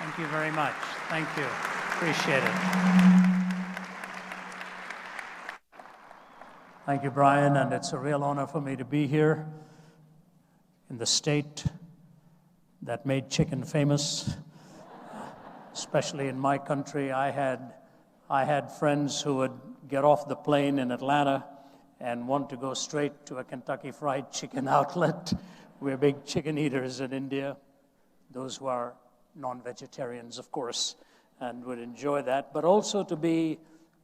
Thank you very much. Thank you. Appreciate it. Thank you, Brian, and it's a real honor for me to be here in the state that made chicken famous, especially in my country. I had friends who would get off the plane in Atlanta and want to go straight to a Kentucky Fried Chicken outlet. We're big chicken eaters in India, those who are non-vegetarians, of course, and would enjoy that, but also to be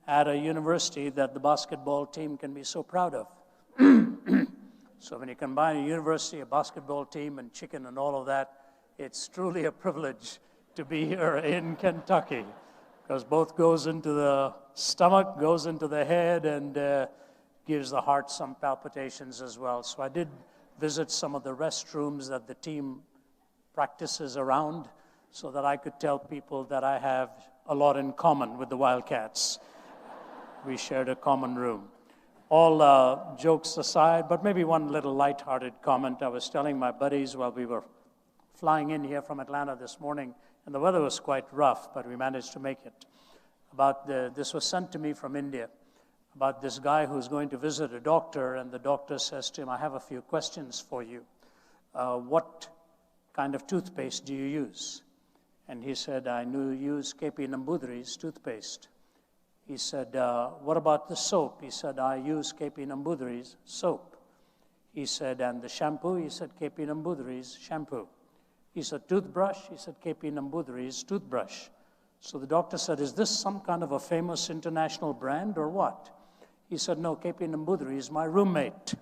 at a university that the basketball team can be so proud of. So when you combine a university, a basketball team, and chicken and all of that, it's truly a privilege to be here in Kentucky, because both goes into the stomach, goes into the head, and gives the heart some palpitations as well. So I did visit some of the restrooms that the team practices around so that I could tell people that I have a lot in common with the Wildcats. We shared a common room. All jokes aside, but maybe one little lighthearted comment. I was telling my buddies while we were flying in here from Atlanta this morning, and the weather was quite rough, but we managed to make it. This was sent to me from India, about this guy who's going to visit a doctor, and the doctor says to him, I have a few questions for you. What kind of toothpaste do you use? And he said, I use KP Nambudri's toothpaste. He said, what about the soap? He said, I use KP Nambudri's soap. He said, and the shampoo? He said, KP Nambudri's shampoo. He said, toothbrush? He said, KP Nambudri's toothbrush. So the doctor said, is this some kind of a famous international brand or what? He said, no, KP Nambudri is my roommate.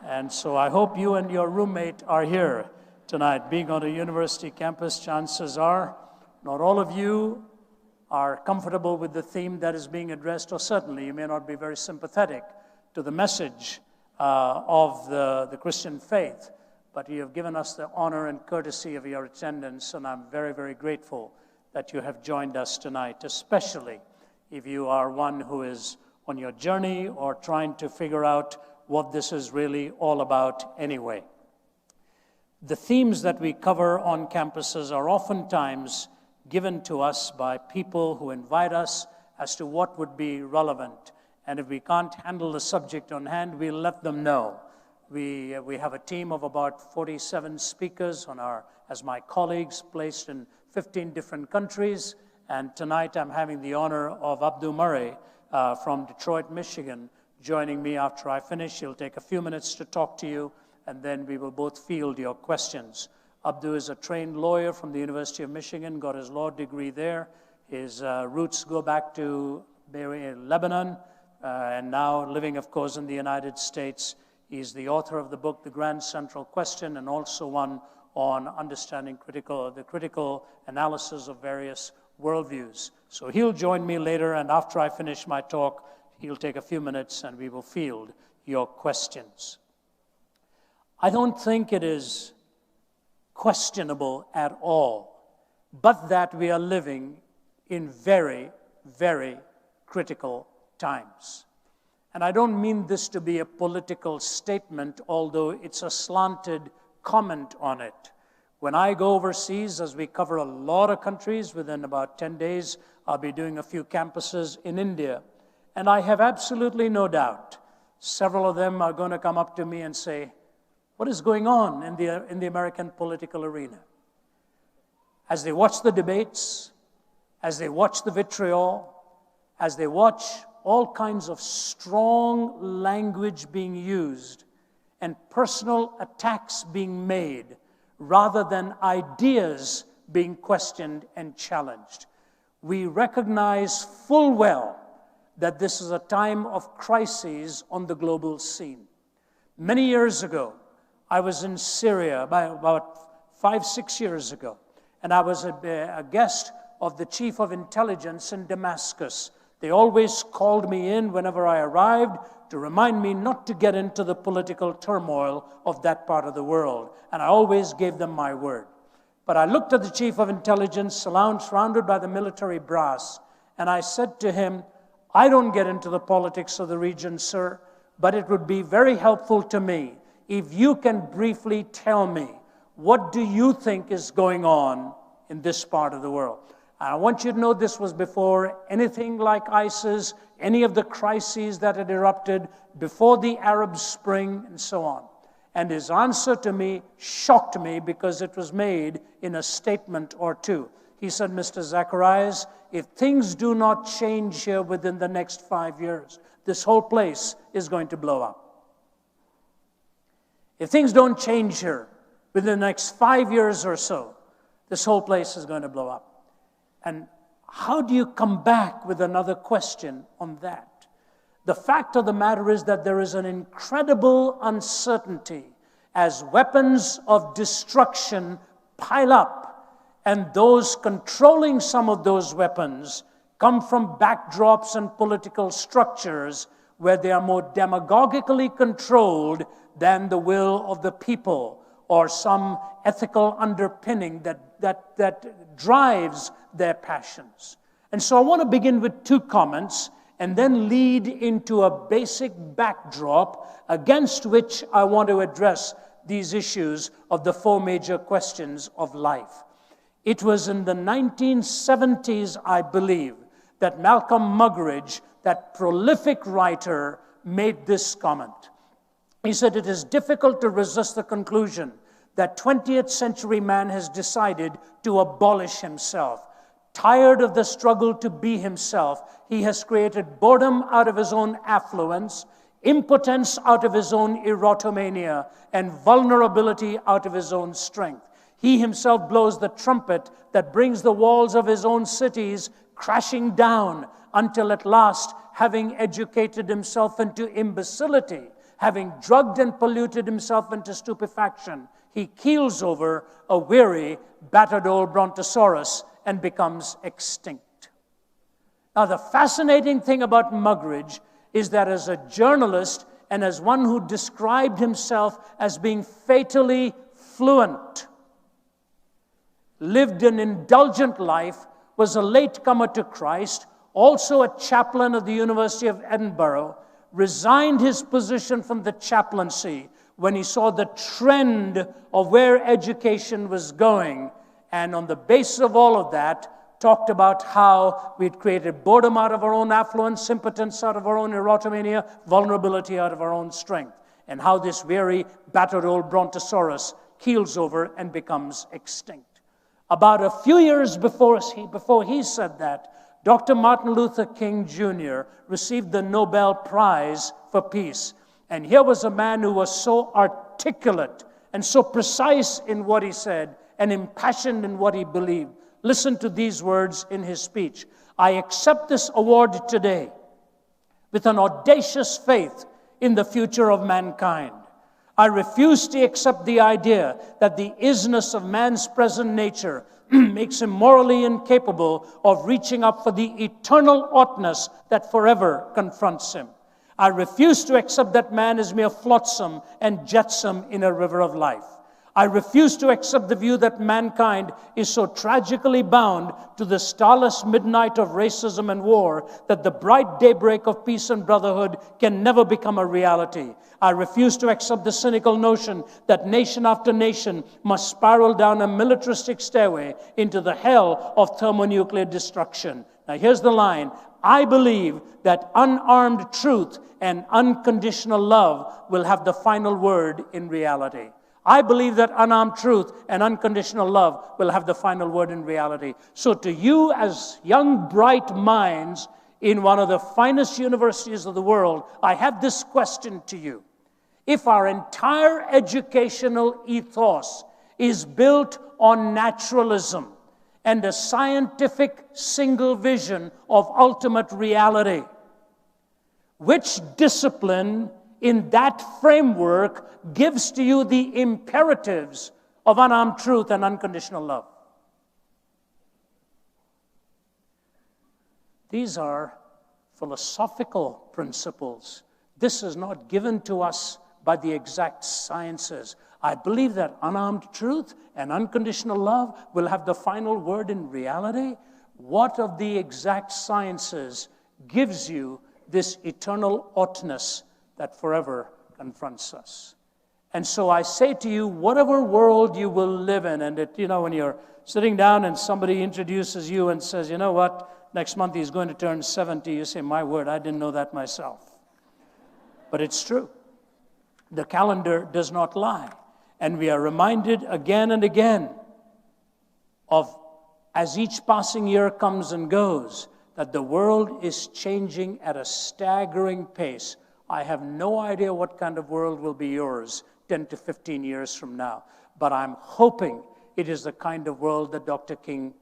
And so I hope you and your roommate are here tonight. Being on a university campus, chances are not all of you are comfortable with the theme that is being addressed, or certainly you may not be very sympathetic to the message of the Christian faith, but you have given us the honor and courtesy of your attendance, and I'm very, very grateful that you have joined us tonight, especially if you are one who is on your journey or trying to figure out what this is really all about anyway. The themes that we cover on campuses are oftentimes given to us by people who invite us as to what would be relevant. And if we can't handle the subject on hand, we'll let them know. We have a team of about 47 speakers as my colleagues, placed in 15 different countries. And tonight I'm having the honor of Abdu Murray from Detroit, Michigan, joining me after I finish. He'll take a few minutes to talk to you, and then we will both field your questions. Abdu is a trained lawyer from the University of Michigan, got his law degree there. His roots go back to Lebanon, and now living, of course, in the United States. He's the author of the book, The Grand Central Question, and also one on understanding the critical analysis of various worldviews. So he'll join me later, and after I finish my talk, he'll take a few minutes and we will field your questions. I don't think it is questionable at all, but that we are living in very, very critical times. And I don't mean this to be a political statement, although it's a slanted comment on it. When I go overseas, as we cover a lot of countries, within about 10 days, I'll be doing a few campuses in India. And I have absolutely no doubt several of them are going to come up to me and say, what is going on in the American political arena? As they watch the debates, as they watch the vitriol, as they watch all kinds of strong language being used and personal attacks being made, rather than ideas being questioned and challenged. We recognize full well that this is a time of crises on the global scene. Many years ago, I was in Syria, about 5-6 years ago, and I was a guest of the chief of intelligence in Damascus. They always called me in whenever I arrived to remind me not to get into the political turmoil of that part of the world, and I always gave them my word. But I looked at the chief of intelligence, surrounded by the military brass, and I said to him, I don't get into the politics of the region, sir, but it would be very helpful to me if you can briefly tell me What do you think is going on in this part of the world? And I want you to know this was before anything like ISIS, any of the crises that had erupted, before the Arab Spring, and so on. And his answer to me shocked me because it was made in a statement or two. He said, Mr. Zacharias, if things do not change here within the next 5 years, this whole place is going to blow up. If things don't change here within the next 5 years or so, this whole place is going to blow up. And how do you come back with another question on that? The fact of the matter is that there is an incredible uncertainty as weapons of destruction pile up, and those controlling some of those weapons come from backdrops and political structures where they are more demagogically controlled than the will of the people or some ethical underpinning that drives their passions. And so I want to begin with two comments and then lead into a basic backdrop against which I want to address these issues of the four major questions of life. It was in the 1970s, I believe, that Malcolm Muggeridge, that prolific writer, made this comment. He said, "It is difficult to resist the conclusion that 20th century man has decided to abolish himself. Tired of the struggle to be himself, he has created boredom out of his own affluence, impotence out of his own erotomania, and vulnerability out of his own strength. He himself blows the trumpet that brings the walls of his own cities crashing down until at last, having educated himself into imbecility, having drugged and polluted himself into stupefaction, he keels over a weary, battered old brontosaurus and becomes extinct." Now, the fascinating thing about Muggeridge is that as a journalist and as one who described himself as being fatally fluent, lived an indulgent life, was a latecomer to Christ, also a chaplain of the University of Edinburgh, resigned his position from the chaplaincy when he saw the trend of where education was going, and on the basis of all of that, talked about how we'd created boredom out of our own affluence, impotence out of our own erotomania, vulnerability out of our own strength, and how this weary, battered old brontosaurus keels over and becomes extinct. About a few years before he said that, Dr. Martin Luther King Jr. received the Nobel Prize for Peace. And here was a man who was so articulate and so precise in what he said and impassioned in what he believed. Listen to these words in his speech. "I accept this award today with an audacious faith in the future of mankind. I refuse to accept the idea that the isness of man's present nature makes him morally incapable of reaching up for the eternal oughtness that forever confronts him. I refuse to accept that man is mere flotsam and jetsam in a river of life. I refuse to accept the view that mankind is so tragically bound to the starless midnight of racism and war that the bright daybreak of peace and brotherhood can never become a reality. I refuse to accept the cynical notion that nation after nation must spiral down a militaristic stairway into the hell of thermonuclear destruction." Now here's the line. "I believe that unarmed truth and unconditional love will have the final word in reality." I believe that unarmed truth and unconditional love will have the final word in reality. So to you as young, bright minds in one of the finest universities of the world, I have this question to you. If our entire educational ethos is built on naturalism and a scientific single vision of ultimate reality, which discipline in that framework gives to you the imperatives of unarmed truth and unconditional love? These are philosophical principles. This is not given to us by the exact sciences. I believe that unarmed truth and unconditional love will have the final word in reality. What of the exact sciences gives you this eternal oughtness that forever confronts us? And so I say to you, whatever world you will live in, and when you're sitting down and somebody introduces you and says, you know what, next month he's going to turn 70, you say, my word, I didn't know that myself. But it's true. The calendar does not lie. And we are reminded again and again of, as each passing year comes and goes, that the world is changing at a staggering pace. I have no idea what kind of world will be yours 10 to 15 years from now, but I'm hoping it is the kind of world that Dr. King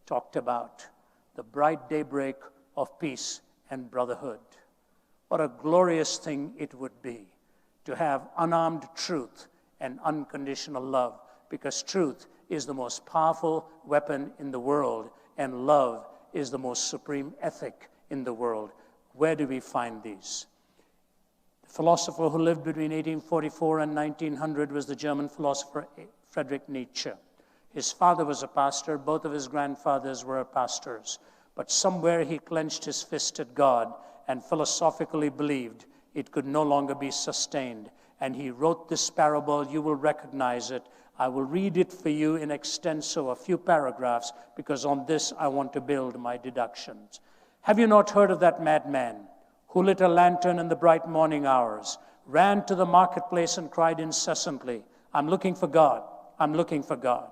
talked about, the bright daybreak of peace and brotherhood. What a glorious thing it would be to have unarmed truth and unconditional love, because truth is the most powerful weapon in the world, and love is the most supreme ethic in the world. Where do we find these? The philosopher who lived between 1844 and 1900 was the German philosopher Friedrich Nietzsche. His father was a pastor. Both of his grandfathers were pastors. But somewhere he clenched his fist at God and philosophically believed it could no longer be sustained. And he wrote this parable. You will recognize it. I will read it for you in extenso, a few paragraphs, because on this I want to build my deductions. Have you not heard of that madman who lit a lantern in the bright morning hours, ran to the marketplace and cried incessantly, I'm looking for God, I'm looking for God.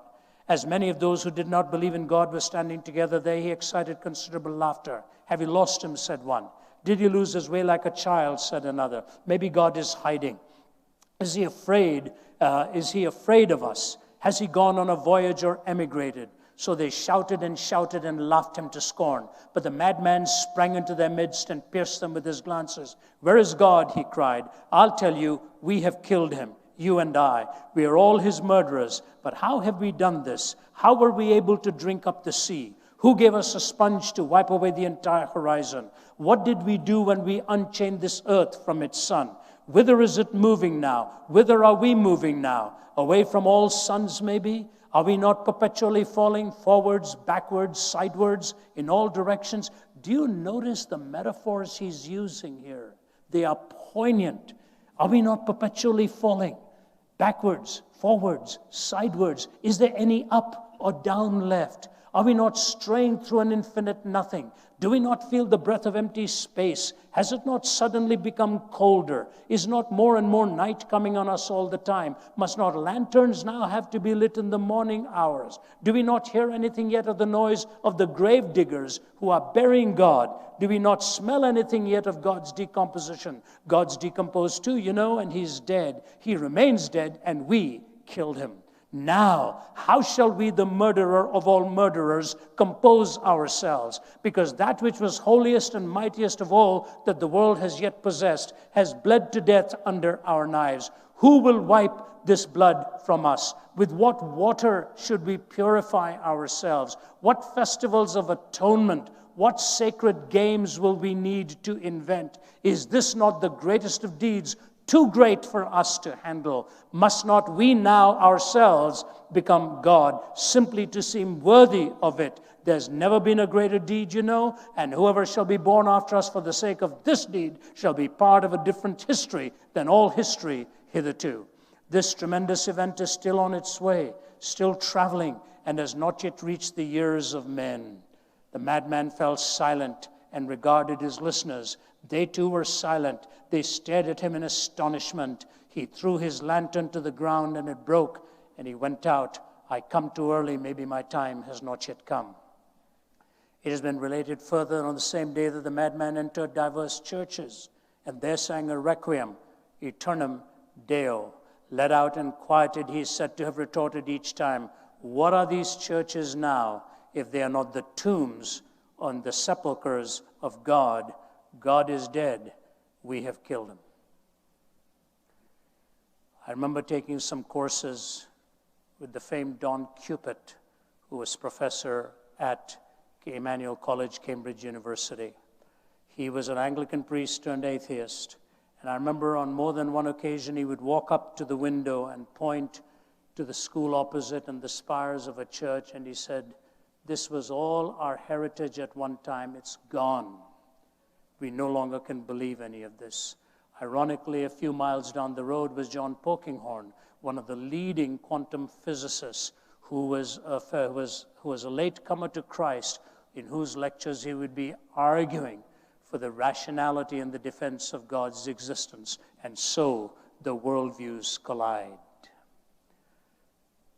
As many of those who did not believe in God were standing together there, he excited considerable laughter. Have you lost him, said one. Did he lose his way like a child, said another. Maybe God is hiding. Is he afraid? Is he afraid of us? Has he gone on a voyage or emigrated? So they shouted and laughed him to scorn. But the madman sprang into their midst and pierced them with his glances. Where is God? He cried. I'll tell you, we have killed him, you and I. We are all his murderers. But how have we done this? How were we able to drink up the sea? Who gave us a sponge to wipe away the entire horizon? What did we do when we unchained this earth from its sun? Whither is it moving now? Whither are we moving now? Away from all suns, maybe? Are we not perpetually falling forwards, backwards, sidewards, in all directions? Do you notice the metaphors he's using here? They are poignant. Are we not perpetually falling backwards, forwards, sidewards? Is there any up or down left? Are we not straying through an infinite nothing? Do we not feel the breath of empty space? Has it not suddenly become colder? Is not more and more night coming on us all the time? Must not lanterns now have to be lit in the morning hours? Do we not hear anything yet of the noise of the grave diggers who are burying God? Do we not smell anything yet of God's decomposition? God's decomposed too, and he's dead. He remains dead, and we killed him. Now, how shall we, the murderer of all murderers, compose ourselves? Because that which was holiest and mightiest of all that the world has yet possessed has bled to death under our knives. Who will wipe this blood from us? With what water should we purify ourselves? What festivals of atonement, what sacred games will we need to invent? Is this not the greatest of deeds, too great for us to handle? Must not we now ourselves become God, simply to seem worthy of it? There's never been a greater deed, and whoever shall be born after us for the sake of this deed shall be part of a different history than all history hitherto. This tremendous event is still on its way, still traveling, and has not yet reached the ears of men. The madman fell silent and regarded his listeners. They too were silent. They stared at him in astonishment. He threw his lantern to the ground and it broke, and he went out. I come too early. Maybe my time has not yet come. It has been related further on the same day that the madman entered diverse churches and there sang a requiem, Eternum Deo. Let out and quieted, he is said to have retorted each time, what are these churches now if they are not the tombs on the sepulchres of God? God is dead. We have killed him. I remember taking some courses with the famed Don Cupid, who was professor at Emmanuel College, Cambridge University. He was an Anglican priest turned atheist. And I remember on more than one occasion he would walk up to the window and point to the school opposite and the spires of a church, and he said, this was all our heritage at one time. It's gone. We no longer can believe any of this. Ironically, a few miles down the road was John Polkinghorne, one of the leading quantum physicists who was a latecomer to Christ, in whose lectures he would be arguing for the rationality and the defense of God's existence. And so the worldviews collide.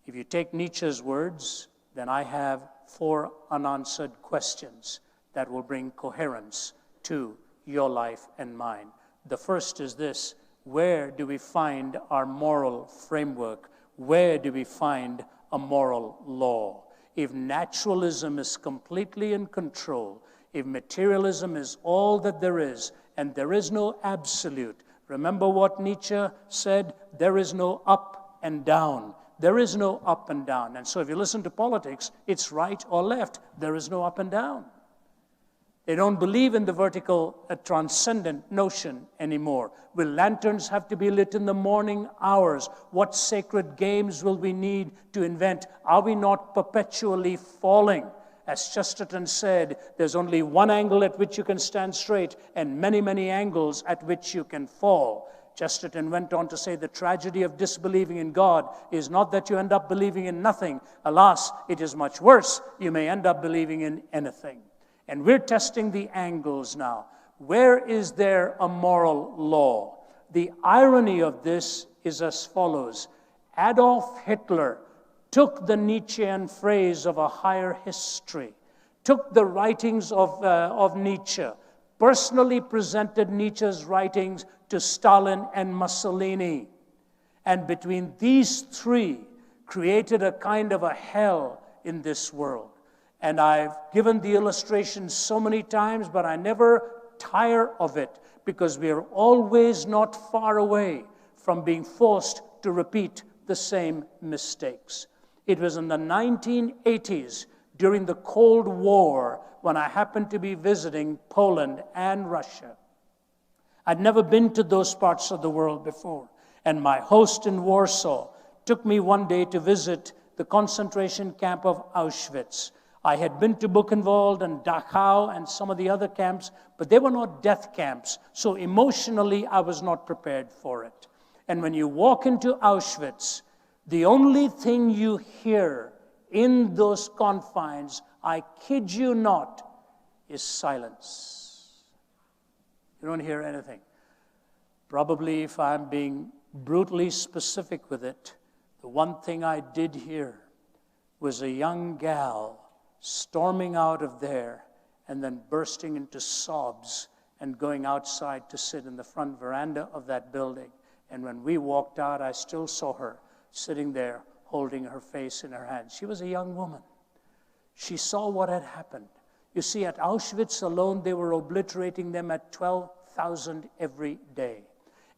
If you take Nietzsche's words, then I have 4 unanswered questions that will bring coherence to your life and mine. The first is this: where do we find our moral framework? Where do we find a moral law? If naturalism is completely in control, if materialism is all that there is, and there is no absolute, remember what Nietzsche said, there is no up and down. There is no up and down. And so if you listen to politics, it's right or left. There is no up and down. They don't believe in the vertical, transcendent notion anymore. Will lanterns have to be lit in the morning hours? What sacred games will we need to invent? Are we not perpetually falling? As Chesterton said, there's only one angle at which you can stand straight and many, many angles at which you can fall. Chesterton went on to say the tragedy of disbelieving in God is not that you end up believing in nothing. Alas, it is much worse. You may end up believing in anything. And we're testing the angles now. Where is there a moral law? The irony of this is as follows. Adolf Hitler took the Nietzschean phrase of a higher history, took the writings of Nietzsche, personally presented Nietzsche's writings to Stalin and Mussolini, and between these 3 created a kind of a hell in this world. And I've given the illustration so many times, but I never tire of it, because we are always not far away from being forced to repeat the same mistakes. It was in the 1980s, during the Cold War, when I happened to be visiting Poland and Russia. I'd never been to those parts of the world before, and my host in Warsaw took me one day to visit the concentration camp of Auschwitz. I had been to Buchenwald and Dachau and some of the other camps, but they were not death camps, so emotionally I was not prepared for it. And when you walk into Auschwitz, the only thing you hear in those confines, I kid you not, is silence. You don't hear anything. Probably, if I'm being brutally specific with it, the one thing I did hear was a young gal storming out of there and then bursting into sobs and going outside to sit in the front veranda of that building. And when we walked out, I still saw her sitting there holding her face in her hands. She was a young woman. She saw what had happened. You see, at Auschwitz alone, they were obliterating them at 12,000 every day.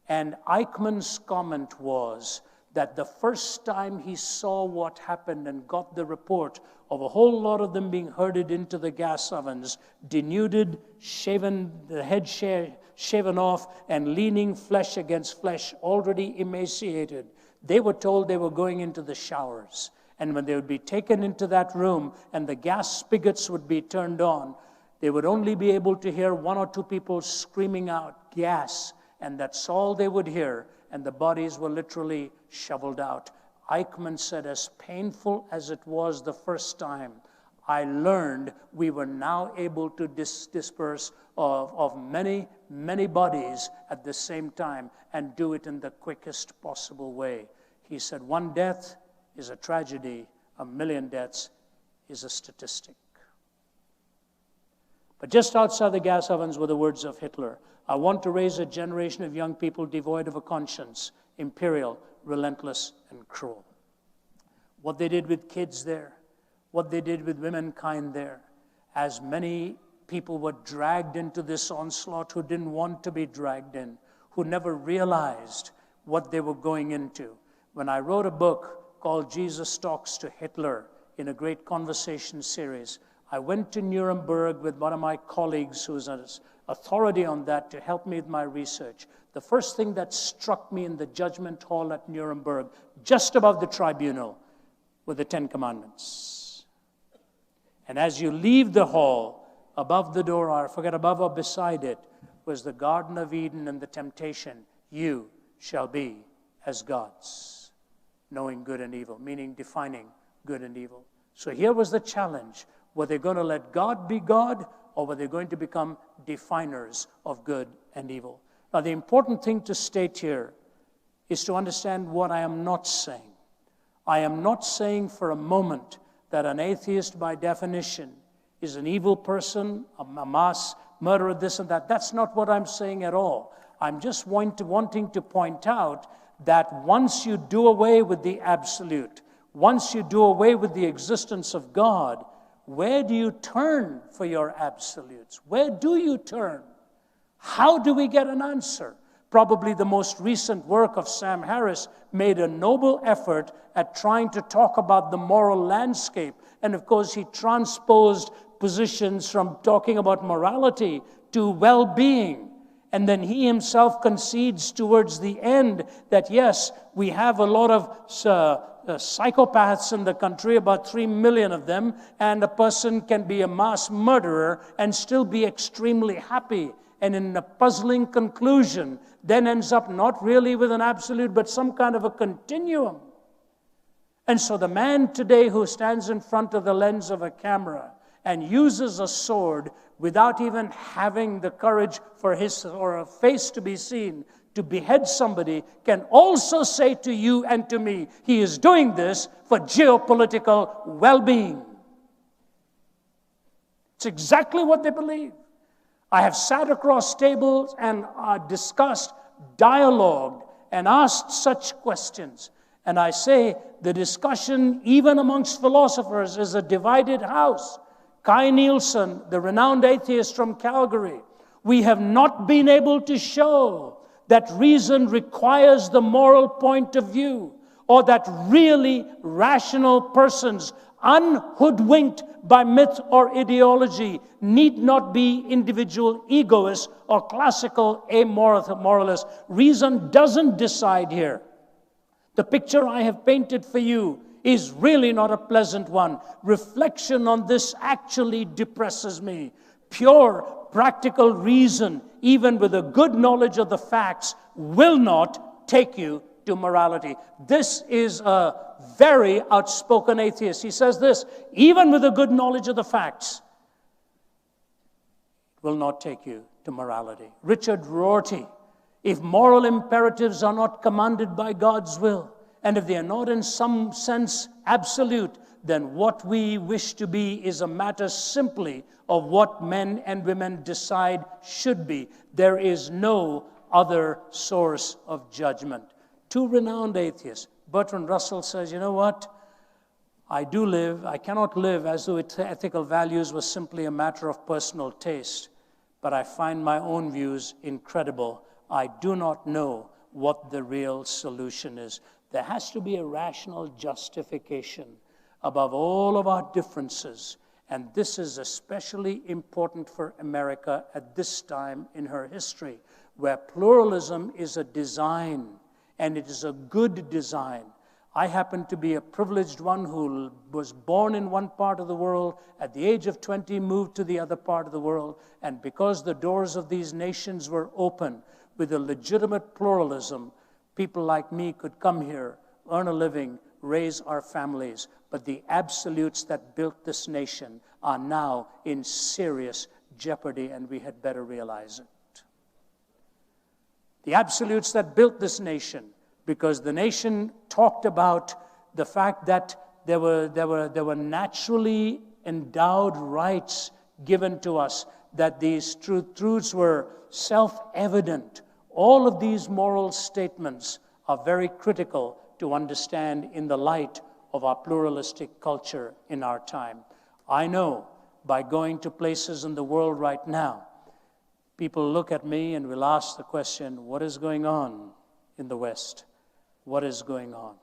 And Eichmann's comment was that the first time he saw what happened and got the report of a whole lot of them being herded into the gas ovens, denuded, shaven, the head shaven off, and leaning flesh against flesh, already emaciated, they were told they were going into the showers. And when they would be taken into that room and the gas spigots would be turned on, they would only be able to hear 1 or 2 people screaming out gas, and that's all they would hear, and the bodies were literally shoveled out. Eichmann said, as painful as it was the first time, I learned we were now able to disperse of many, many bodies at the same time and do it in the quickest possible way. He said, 1 death is a tragedy, 1,000,000 deaths is a statistic. But just outside the gas ovens were the words of Hitler. I want to raise a generation of young people devoid of a conscience, imperial, relentless, and cruel. What they did with kids there, what they did with womankind there, as many people were dragged into this onslaught who didn't want to be dragged in, who never realized what they were going into. When I wrote a book called Jesus Talks to Hitler in a great conversation series, I went to Nuremberg with one of my colleagues who is an authority on that to help me with my research. The first thing that struck me in the judgment hall at Nuremberg, just above the tribunal, were the 10 Commandments. And as you leave the hall, above the door, or I forget, above or beside it, was the Garden of Eden and the temptation, you shall be as gods, knowing good and evil, meaning defining good and evil. So here was the challenge. Were they going to let God be God, or were they going to become definers of good and evil? Now, the important thing to state here is to understand what I am not saying. I am not saying for a moment that an atheist, by definition, is an evil person, a mass murderer, this and that. That's not what I'm saying at all. I'm just wanting to point out that once you do away with the absolute, once you do away with the existence of God, where do you turn for your absolutes? Where do you turn? How do we get an answer? Probably the most recent work of Sam Harris made a noble effort at trying to talk about the moral landscape. And of course, he transposed positions from talking about morality to well-being. And then he himself concedes towards the end that, yes, we have a lot of psychopaths in the country, about 3 million of them, and a person can be a mass murderer and still be extremely happy. And in a puzzling conclusion, then ends up not really with an absolute, but some kind of a continuum. And so the man today who stands in front of the lens of a camera and uses a sword without even having the courage for his or a face to be seen to behead somebody can also say to you and to me, he is doing this for geopolitical well-being. It's exactly what they believe. I have sat across tables and discussed, dialogued, and asked such questions. And I say the discussion, even amongst philosophers, is a divided house. Kai Nielsen, the renowned atheist from Calgary, we have not been able to show that reason requires the moral point of view, or that really rational persons, unhoodwinked by myth or ideology, need not be individual egoists or classical amoralists. Reason doesn't decide here. The picture I have painted for you is really not a pleasant one. Reflection on this actually depresses me. Pure, practical reason, even with a good knowledge of the facts, will not take you to morality. This is a very outspoken atheist. He says this, even with a good knowledge of the facts, it will not take you to morality. Richard Rorty, if moral imperatives are not commanded by God's will, and if they are not in some sense absolute, then what we wish to be is a matter simply of what men and women decide should be. There is no other source of judgment. Two renowned atheists, Bertrand Russell says, you know what? I cannot live as though ethical values was simply a matter of personal taste, but I find my own views incredible. I do not know what the real solution is. There has to be a rational justification above all of our differences. And this is especially important for America at this time in her history, where pluralism is a design, and it is a good design. I happen to be a privileged one who was born in one part of the world, at the age of 20 moved to the other part of the world, and because the doors of these nations were open with a legitimate pluralism, people like me could come here, earn a living, raise our families. But the absolutes that built this nation are now in serious jeopardy, and we had better realize it. The absolutes that built this nation, because the nation talked about the fact that there were naturally endowed rights given to us, that these truths were self-evident. All of these moral statements are very critical to understand in the light of our pluralistic culture in our time. I know by going to places in the world right now, people look at me and will ask the question, what is going on in the West? What is going on?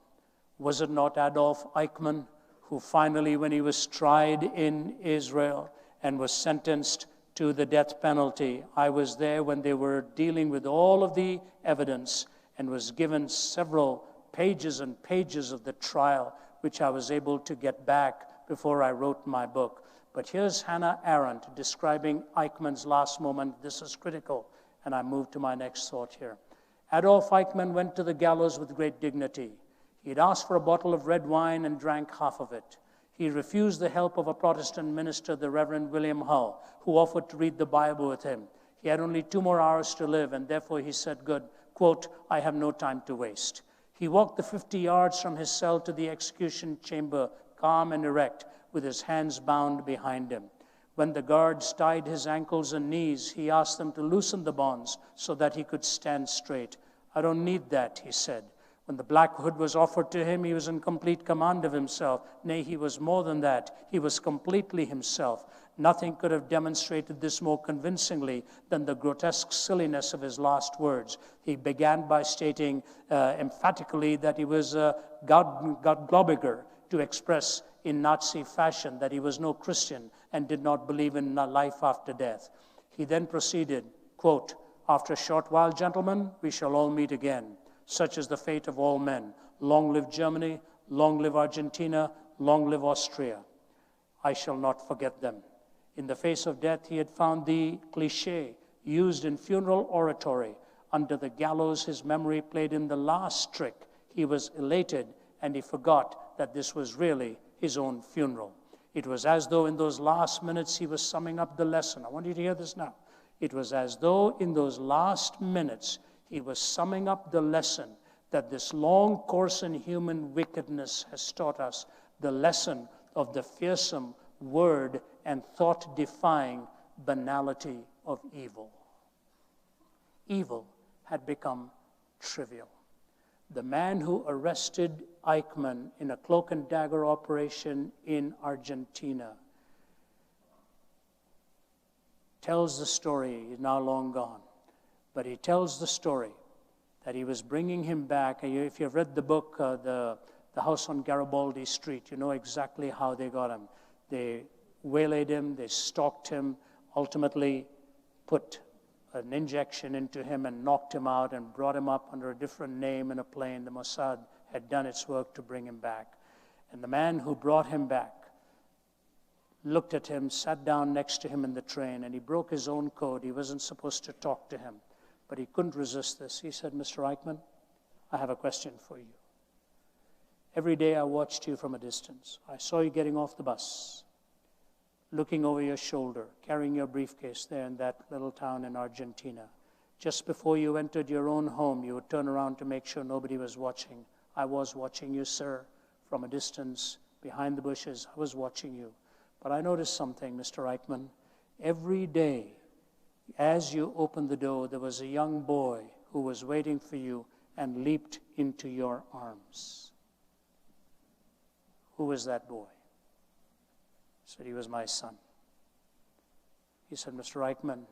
Was it not Adolf Eichmann who finally, when he was tried in Israel and was sentenced to the death penalty, I was there when they were dealing with all of the evidence and was given several pages and pages of the trial, which I was able to get back before I wrote my book. But here's Hannah Arendt describing Eichmann's last moment. This is critical, And I move to my next thought here. Adolf Eichmann went to the gallows with great dignity. He had asked for a bottle of red wine and drank half of it. He refused the help of a Protestant minister, the Reverend William Hull, who offered to read the Bible with him. He had only 2 more hours to live, and therefore he said, "Good, quote, I have no time to waste." He walked the 50 yards from his cell to the execution chamber, calm and erect, with his hands bound behind him. When the guards tied his ankles and knees, he asked them to loosen the bonds so that he could stand straight. "I don't need that," he said. When the black hood was offered to him, he was in complete command of himself. Nay, he was more than that. He was completely himself. Nothing could have demonstrated this more convincingly than the grotesque silliness of his last words. He began by stating emphatically that he was a Gottgläubiger, to express in Nazi fashion that he was no Christian and did not believe in life after death. He then proceeded, quote, "After a short while, gentlemen, we shall all meet again. Such is the fate of all men. Long live Germany, long live Argentina, long live Austria. I shall not forget them." In the face of death, he had found the cliché used in funeral oratory. Under the gallows, his memory played in the last trick. He was elated, and he forgot that this was really his own funeral. It was as though in those last minutes he was summing up the lesson. I want you to hear this now. It was as though in those last minutes he was summing up the lesson that this long course in human wickedness has taught us, the lesson of the fearsome word and thought-defying banality of evil. Evil had become trivial. The man who arrested Eichmann in a cloak and dagger operation in Argentina tells the story. He's now long gone. But he tells the story that he was bringing him back. And if you've read the book, the House on Garibaldi Street, you know exactly how they got him. They waylaid him, they stalked him, ultimately put an injection into him and knocked him out and brought him up under a different name in a plane. The Mossad had done its work to bring him back. And the man who brought him back looked at him, sat down next to him in the train, and he broke his own code. He wasn't supposed to talk to him. But he couldn't resist this. He said, "Mr. Eichmann, I have a question for you. Every day I watched you from a distance. I saw you getting off the bus, looking over your shoulder, carrying your briefcase there in that little town in Argentina. Just before you entered your own home, you would turn around to make sure nobody was watching. I was watching you, sir, from a distance, behind the bushes. I was watching you. But I noticed something, Mr. Eichmann. Every day, as you opened the door, there was a young boy who was waiting for you and leaped into your arms." Who was that boy? He said, "He was my son." He said, "Mr. Eichmann,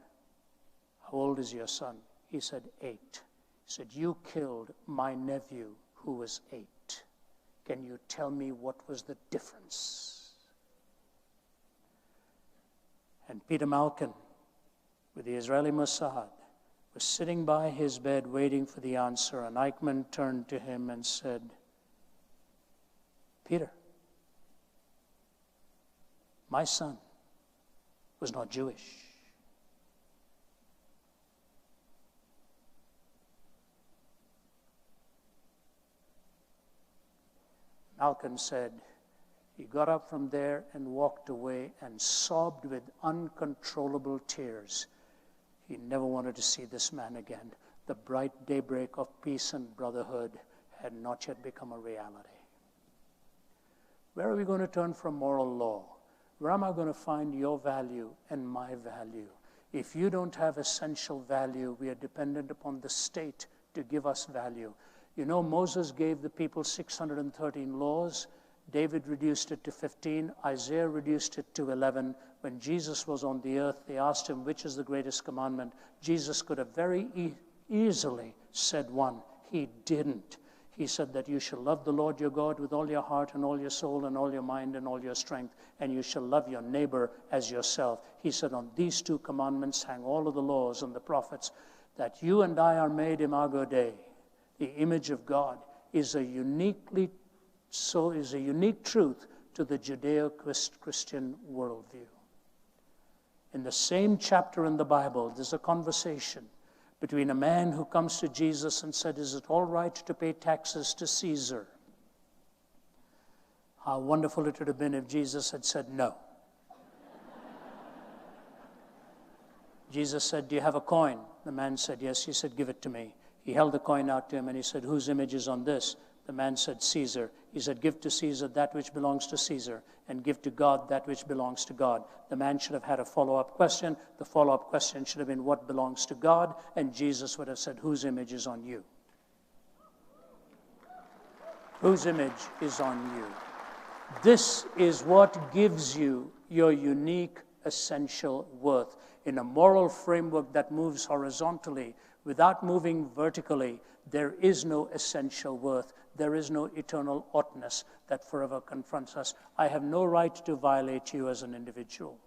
how old is your son?" He said, 8. He said, "You killed my nephew who was 8. Can you tell me what was the difference?" And Peter Malkin, with the Israeli Mossad, was sitting by his bed waiting for the answer, and Eichmann turned to him and said, "Peter, my son was not Jewish." Malcolm said he got up from there and walked away and sobbed with uncontrollable tears. He never wanted to see this man again. The bright daybreak of peace and brotherhood had not yet become a reality. Where are we going to turn from moral law? Where am I going to find your value and my value? If you don't have essential value, we are dependent upon the state to give us value. You know, Moses gave the people 613 laws. David reduced it to 15. Isaiah reduced it to 11. When Jesus was on the earth, they asked him, which is the greatest commandment? Jesus could have very easily said one. He didn't. He said that you shall love the Lord your God with all your heart and all your soul and all your mind and all your strength, and you shall love your neighbor as yourself. He said on these 2 commandments hang all of the laws and the prophets. That you and I are made imago Dei, the image of God, is a unique truth to the Judeo-Christian worldview. In the same chapter in the Bible, there's a conversation between a man who comes to Jesus and said, "Is it all right to pay taxes to Caesar?" How wonderful it would have been if Jesus had said no. Jesus said, "Do you have a coin?" The man said, "Yes." He said, "Give it to me." He held the coin out to him and he said, "Whose image is on this?" The man said, "Caesar." He said, "Give to Caesar that which belongs to Caesar, and give to God that which belongs to God." The man should have had a follow-up question. The follow-up question should have been, "What belongs to God?" And Jesus would have said, "Whose image is on you?" Whose image is on you? This is what gives you your unique, essential worth. In a moral framework that moves horizontally, without moving vertically, there is no essential worth. There is no eternal oughtness that forever confronts us. I have no right to violate you as an individual.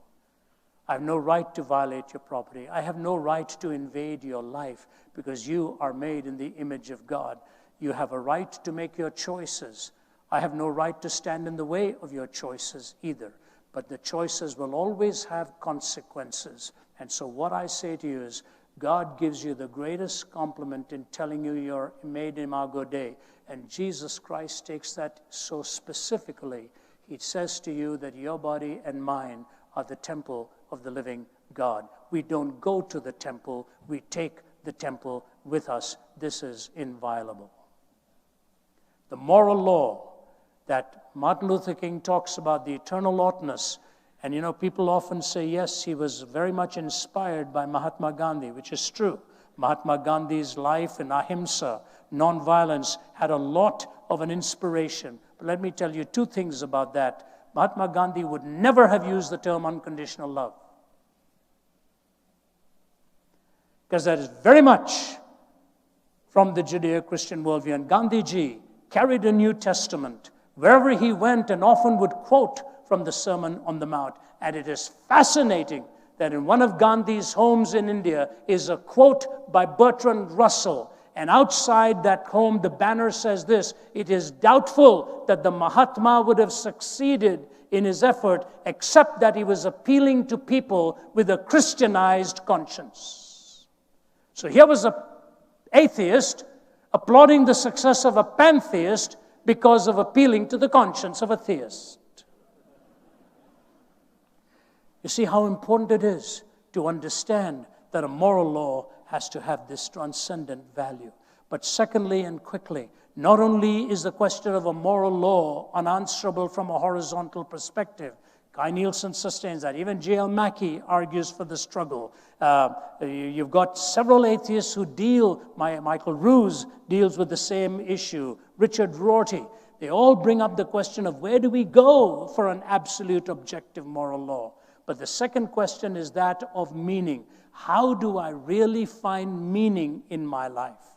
I have no right to violate your property. I have no right to invade your life because you are made in the image of God. You have a right to make your choices. I have no right to stand in the way of your choices either. But the choices will always have consequences. And so what I say to you is, God gives you the greatest compliment in telling you you're made imago Dei. And Jesus Christ takes that so specifically. He says to you that your body and mine are the temple of the living God. We don't go to the temple. We take the temple with us. This is inviolable. The moral law that Martin Luther King talks about, the eternal oughtness. And people often say, yes, he was very much inspired by Mahatma Gandhi, which is true. Mahatma Gandhi's life in ahimsa, nonviolence, had a lot of an inspiration. But let me tell you two things about that. Mahatma Gandhi would never have used the term unconditional love, because that is very much from the Judeo-Christian worldview. And Gandhiji carried a New Testament wherever he went and often would quote from the Sermon on the Mount. And it is fascinating that in one of Gandhi's homes in India is a quote by Bertrand Russell. And outside that home, the banner says this: "It is doubtful that the Mahatma would have succeeded in his effort, except that he was appealing to people with a Christianized conscience." So here was an atheist applauding the success of a pantheist because of appealing to the conscience of a theist. You see how important it is to understand that a moral law has to have this transcendent value. But secondly and quickly, not only is the question of a moral law unanswerable from a horizontal perspective, Guy Nielsen sustains that. Even J.L. Mackie argues for the struggle. You've got several atheists who deal, Michael Ruse deals with the same issue, Richard Rorty. They all bring up the question of where do we go for an absolute objective moral law? But the second question is that of meaning. How do I really find meaning in my life?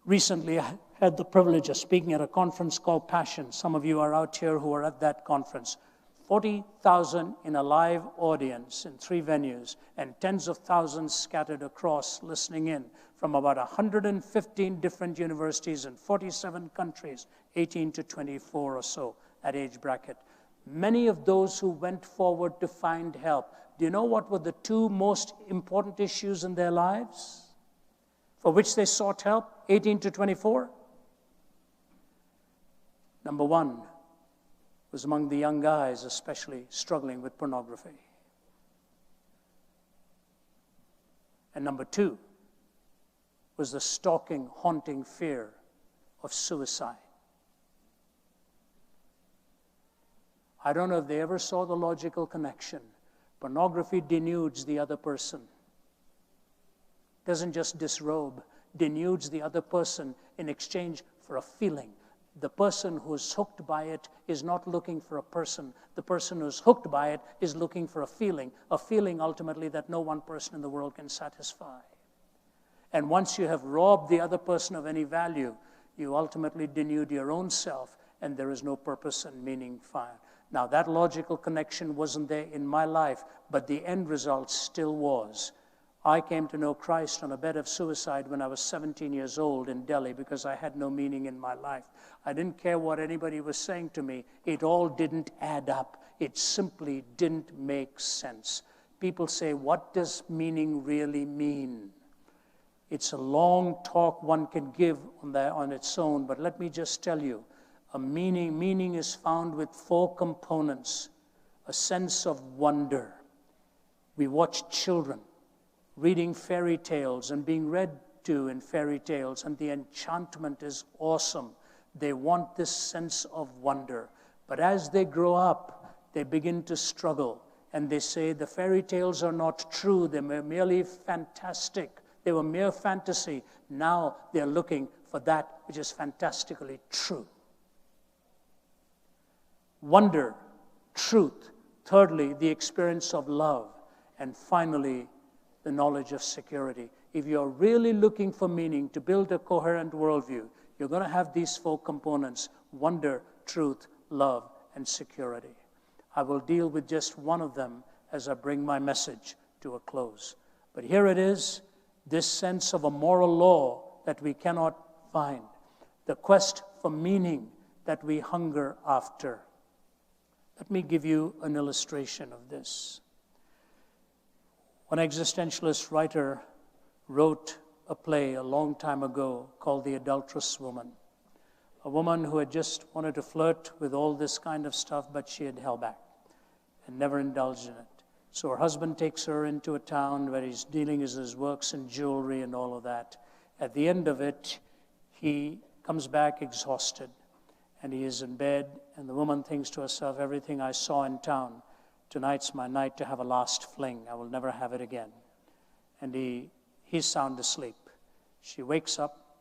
Recently, I had the privilege of speaking at a conference called Passion. Some of you are out here who are at that conference. 40,000 in a live audience in 3 venues, and tens of thousands scattered across listening in from about 115 different universities in 47 countries, 18 to 24 or so, that age bracket. Many of those who went forward to find help, do you know what were the 2 most important issues in their lives for which they sought help, 18 to 24? Number 1 was among the young guys, especially struggling with pornography. And number 2 was the stalking, haunting fear of suicide. I don't know if they ever saw the logical connection. Pornography denudes the other person. Doesn't just disrobe, denudes the other person in exchange for a feeling. The person who's hooked by it is not looking for a person. The person who's hooked by it is looking for a feeling ultimately that no one person in the world can satisfy. And once you have robbed the other person of any value, you ultimately denude your own self, and there is no purpose and meaning found. Now, that logical connection wasn't there in my life, but the end result still was. I came to know Christ on a bed of suicide when I was 17 years old in Delhi because I had no meaning in my life. I didn't care what anybody was saying to me. It all didn't add up. It simply didn't make sense. People say, what does meaning really mean? It's a long talk one can give on its own, but let me just tell you, meaning is found with 4 components. A sense of wonder. We watch children reading fairy tales and being read to in fairy tales, and the enchantment is awesome. They want this sense of wonder. But as they grow up, they begin to struggle, and they say the fairy tales are not true. They were merely fantastic. They were mere fantasy. Now they're looking for that which is fantastically true. Wonder, truth. Thirdly, the experience of love. And finally, the knowledge of security. If you're really looking for meaning, to build a coherent worldview, you're going to have these 4 components: wonder, truth, love, and security. I will deal with just one of them as I bring my message to a close. But here it is, this sense of a moral law that we cannot find, the quest for meaning that we hunger after. Let me give you an illustration of this. One existentialist writer wrote a play a long time ago called The Adulterous Woman. A woman who had just wanted to flirt with all this kind of stuff, but she had held back and never indulged in it. So her husband takes her into a town where he's dealing with his works and jewelry and all of that. At the end of it, he comes back exhausted, and he is in bed, and the woman thinks to herself, everything I saw in town, tonight's my night to have a last fling. I will never have it again. And he's sound asleep. She wakes up,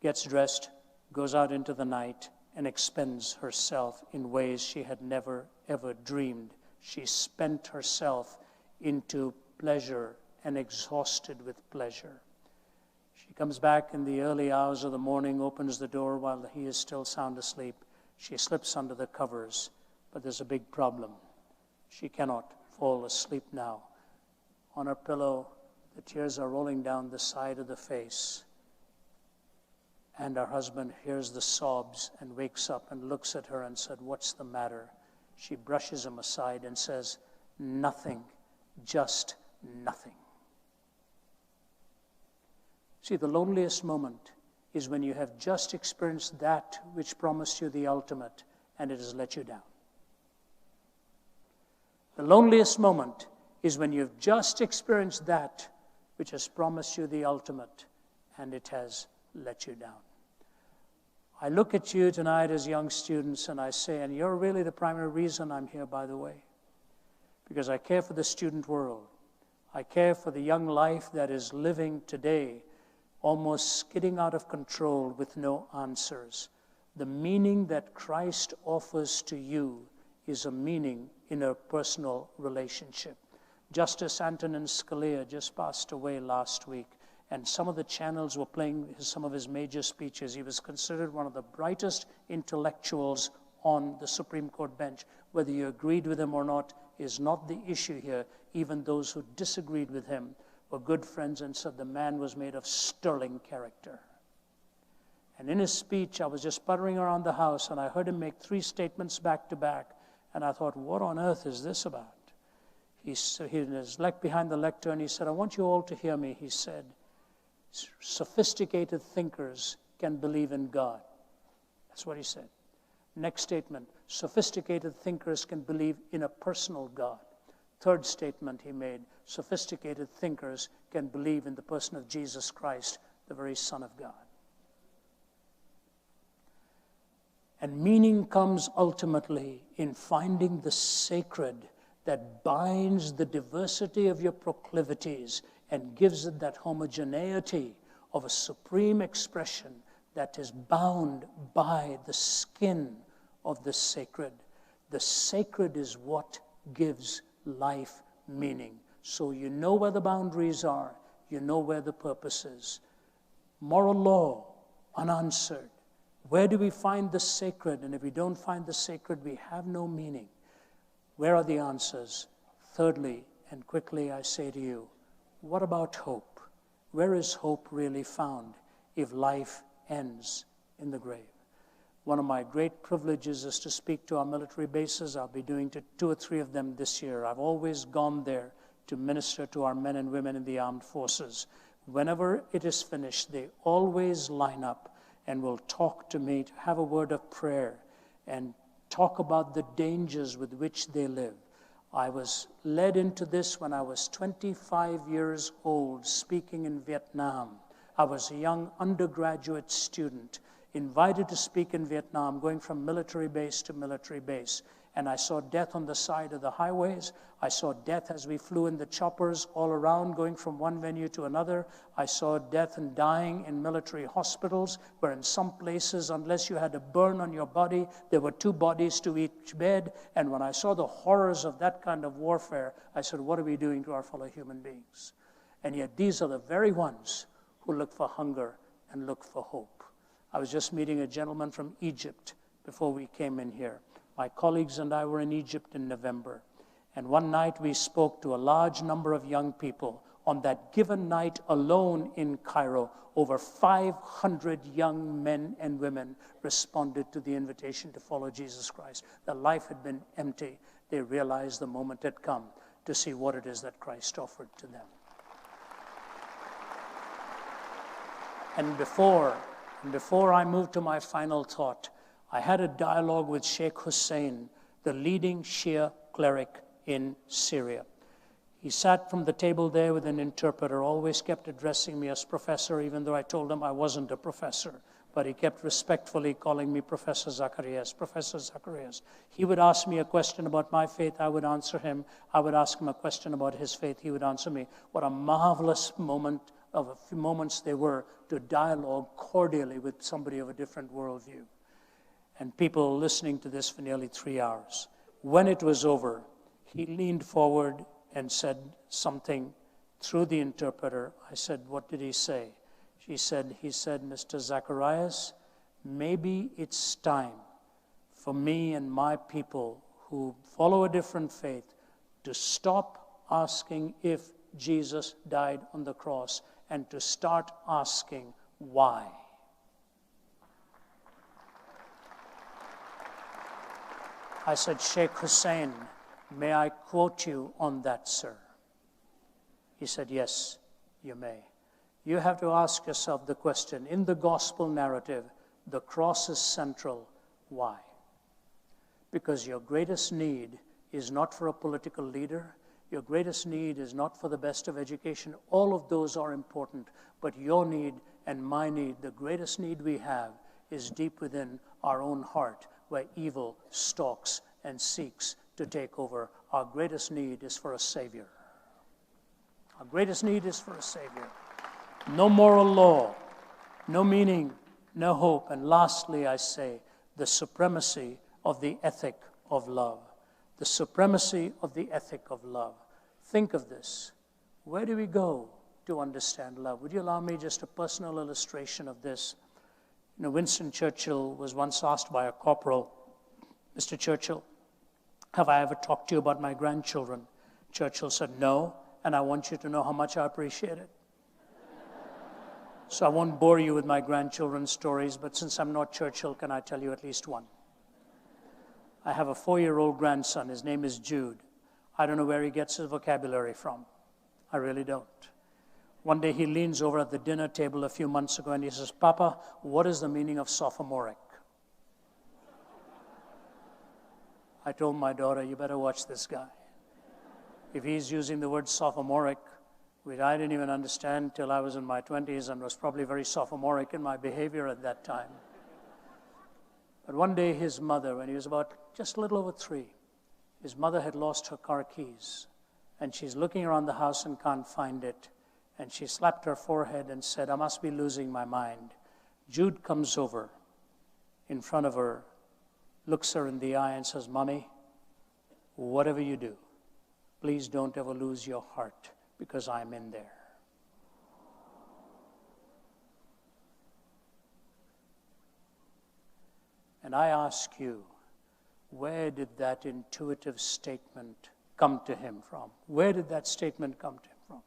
gets dressed, goes out into the night, and expends herself in ways she had never, ever dreamed. She spent herself into pleasure and exhausted with pleasure. She comes back in the early hours of the morning, opens the door while he is still sound asleep. She slips under the covers, but there's a big problem. She cannot fall asleep now. On her pillow, the tears are rolling down the side of the face. And her husband hears the sobs and wakes up and looks at her and said, what's the matter? She brushes him aside and says, nothing, just nothing. See, the loneliest moment is when you have just experienced that which promised you the ultimate, and it has let you down. The loneliest moment is when you've just experienced that which has promised you the ultimate, and it has let you down. I look at you tonight as young students and I say, and you're really the primary reason I'm here, by the way, because I care for the student world. I care for the young life that is living today, almost skidding out of control with no answers. The meaning that Christ offers to you is a meaning in a personal relationship. Justice Antonin Scalia just passed away last week, and some of the channels were playing some of his major speeches. He was considered one of the brightest intellectuals on the Supreme Court bench. Whether you agreed with him or not is not the issue here. Even those who disagreed with him were good friends and said the man was made of sterling character. And in his speech, I was just puttering around the house, and I heard him make 3 statements back to back, and I thought, what on earth is this about? He was behind the lectern, he said, I want you all to hear me. He said, sophisticated thinkers can believe in God. That's what he said. Next statement, sophisticated thinkers can believe in a personal God. Third statement he made, sophisticated thinkers can believe in the person of Jesus Christ, the very Son of God. And meaning comes ultimately in finding the sacred that binds the diversity of your proclivities and gives it that homogeneity of a supreme expression that is bound by the skin of the sacred. The sacred is what gives life meaning. So you know where the boundaries are, you know where the purpose is. Moral law, unanswered. Where do we find the sacred? And if we don't find the sacred, we have no meaning. Where are the answers? Thirdly, and quickly I say to you, what about hope? Where is hope really found if life ends in the grave? One of my great privileges is to speak to our military bases. I'll be doing 2 or 3 of them this year. I've always gone there to minister to our men and women in the armed forces. Whenever it is finished, they always line up and will talk to me, to have a word of prayer, and talk about the dangers with which they live. I was led into this when I was 25 years old, speaking in Vietnam. I was a young undergraduate student, invited to speak in Vietnam, going from military base to military base. And I saw death on the side of the highways. I saw death as we flew in the choppers all around, going from one venue to another. I saw death and dying in military hospitals, where in some places, unless you had a burn on your body, there were 2 bodies to each bed. And when I saw the horrors of that kind of warfare, I said, what are we doing to our fellow human beings? And yet these are the very ones who look for hunger and look for hope. I was just meeting a gentleman from Egypt before we came in here. My colleagues and I were in Egypt in November, and one night we spoke to a large number of young people. On that given night alone in Cairo, over 500 young men and women responded to the invitation to follow Jesus Christ. Their life had been empty. They realized the moment had come to see what it is that Christ offered to them. And before I moved to my final thought, I had a dialogue with Sheikh Hussein, the leading Shia cleric in Syria. He sat from the table there with an interpreter, always kept addressing me as professor, even though I told him I wasn't a professor. But he kept respectfully calling me Professor Zacharias, Professor Zacharias. He would ask me a question about my faith, I would answer him. I would ask him a question about his faith, he would answer me. What a marvelous moment of a few moments they were to dialogue cordially with somebody of a different worldview. And people listening to this for nearly 3 hours. When it was over, he leaned forward and said something through the interpreter. I said, what did he say? He said, Mr. Zacharias, maybe it's time for me and my people who follow a different faith to stop asking if Jesus died on the cross and to start asking why. I said, Sheikh Hussein, may I quote you on that, sir? He said, yes, you may. You have to ask yourself the question, in the gospel narrative, the cross is central. Why? Because your greatest need is not for a political leader. Your greatest need is not for the best of education. All of those are important. But your need and my need, the greatest need we have, is deep within our own heart, where evil stalks and seeks to take over. Our greatest need is for a Savior. Our greatest need is for a Savior. No moral law, no meaning, no hope. And lastly, I say, the supremacy of the ethic of love. The supremacy of the ethic of love. Think of this. Where do we go to understand love? Would you allow me just a personal illustration of this? You know, Winston Churchill was once asked by a corporal, Mr. Churchill, have I ever talked to you about my grandchildren? Churchill said, no, and I want you to know how much I appreciate it. So I won't bore you with my grandchildren's stories, but since I'm not Churchill, can I tell you at least one? I have a 4-year-old grandson. His name is Jude. I don't know where he gets his vocabulary from. I really don't. One day he leans over at the dinner table a few months ago and he says, Papa, what is the meaning of sophomoric? I told my daughter, you better watch this guy. If he's using the word sophomoric, which I didn't even understand till I was in my 20s and was probably very sophomoric in my behavior at that time. But one day his mother, when he was about just a little over 3, his mother had lost her car keys. And she's looking around the house and can't find it. And she slapped her forehead and said, I must be losing my mind. Jude comes over in front of her, looks her in the eye and says, Mommy, whatever you do, please don't ever lose your heart because I'm in there. And I ask you, where did that intuitive statement come to him from? Where did that statement come to him from?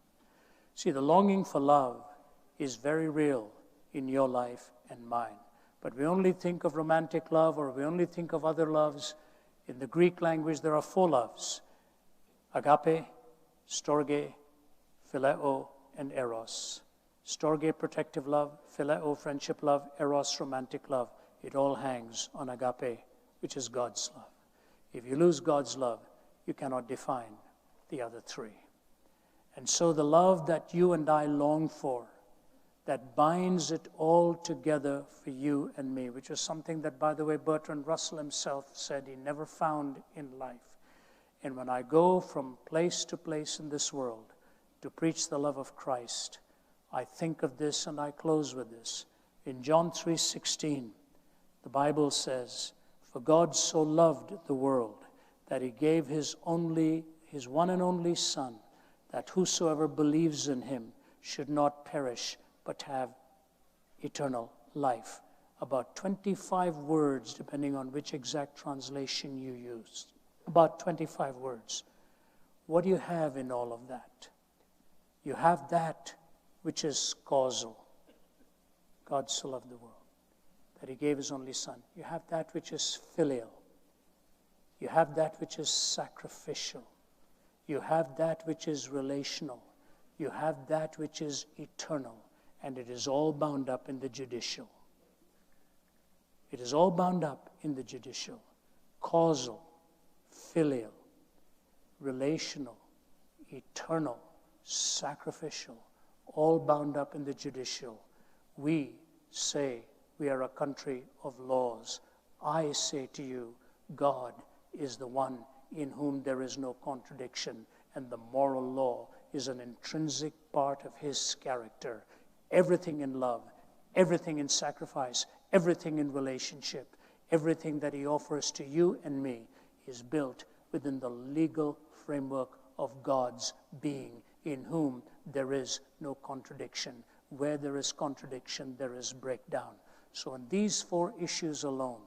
See, the longing for love is very real in your life and mine. But we only think of romantic love or we only think of other loves. In the Greek language, there are 4 loves: agape, storge, phileo, and eros. Storge, protective love, phileo, friendship love, eros, romantic love. It all hangs on agape, which is God's love. If you lose God's love, you cannot define the other three. And so the love that you and I long for, that binds it all together for you and me, which is something that, by the way, Bertrand Russell himself said he never found in life. And when I go from place to place in this world to preach the love of Christ, I think of this, and I close with this. In John 3:16, the Bible says, "For God so loved the world that he gave his one and only Son, that whosoever believes in him should not perish, but have eternal life." About 25 words, depending on which exact translation you use. About 25 words. What do you have in all of that? You have that which is causal. God so loved the world that he gave his only Son. You have that which is filial. You have that which is sacrificial. You have that which is relational. You have that which is eternal. And it is all bound up in the judicial. It is all bound up in the judicial. Causal, filial, relational, eternal, sacrificial, all bound up in the judicial. We say we are a country of laws. I say to you, God is the one in whom there is no contradiction, and the moral law is an intrinsic part of his character. Everything in love, everything in sacrifice, everything in relationship, everything that he offers to you and me is built within the legal framework of God's being, in whom there is no contradiction. Where there is contradiction, there is breakdown. So in these four issues alone,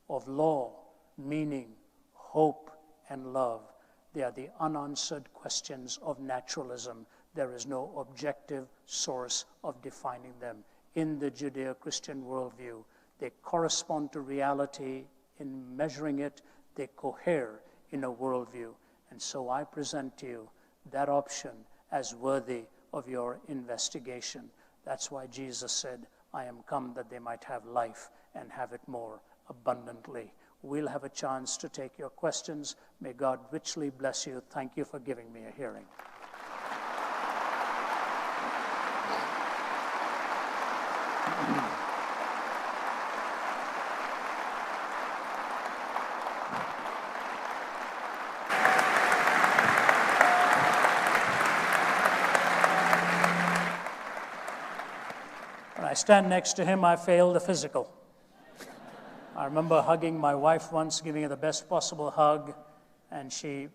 of law, meaning, hope, and love, they are the unanswered questions of naturalism. There is no objective source of defining them. In the Judeo-Christian worldview, they correspond to reality in measuring it. They cohere in a worldview. And so I present to you that option as worthy of your investigation. That's why Jesus said, "I am come that they might have life and have it more abundantly." We'll have a chance to take your questions. May God richly bless you. Thank you for giving me a hearing. When I stand next to him, I fail the physical. I remember hugging my wife once, giving her the best possible hug, and she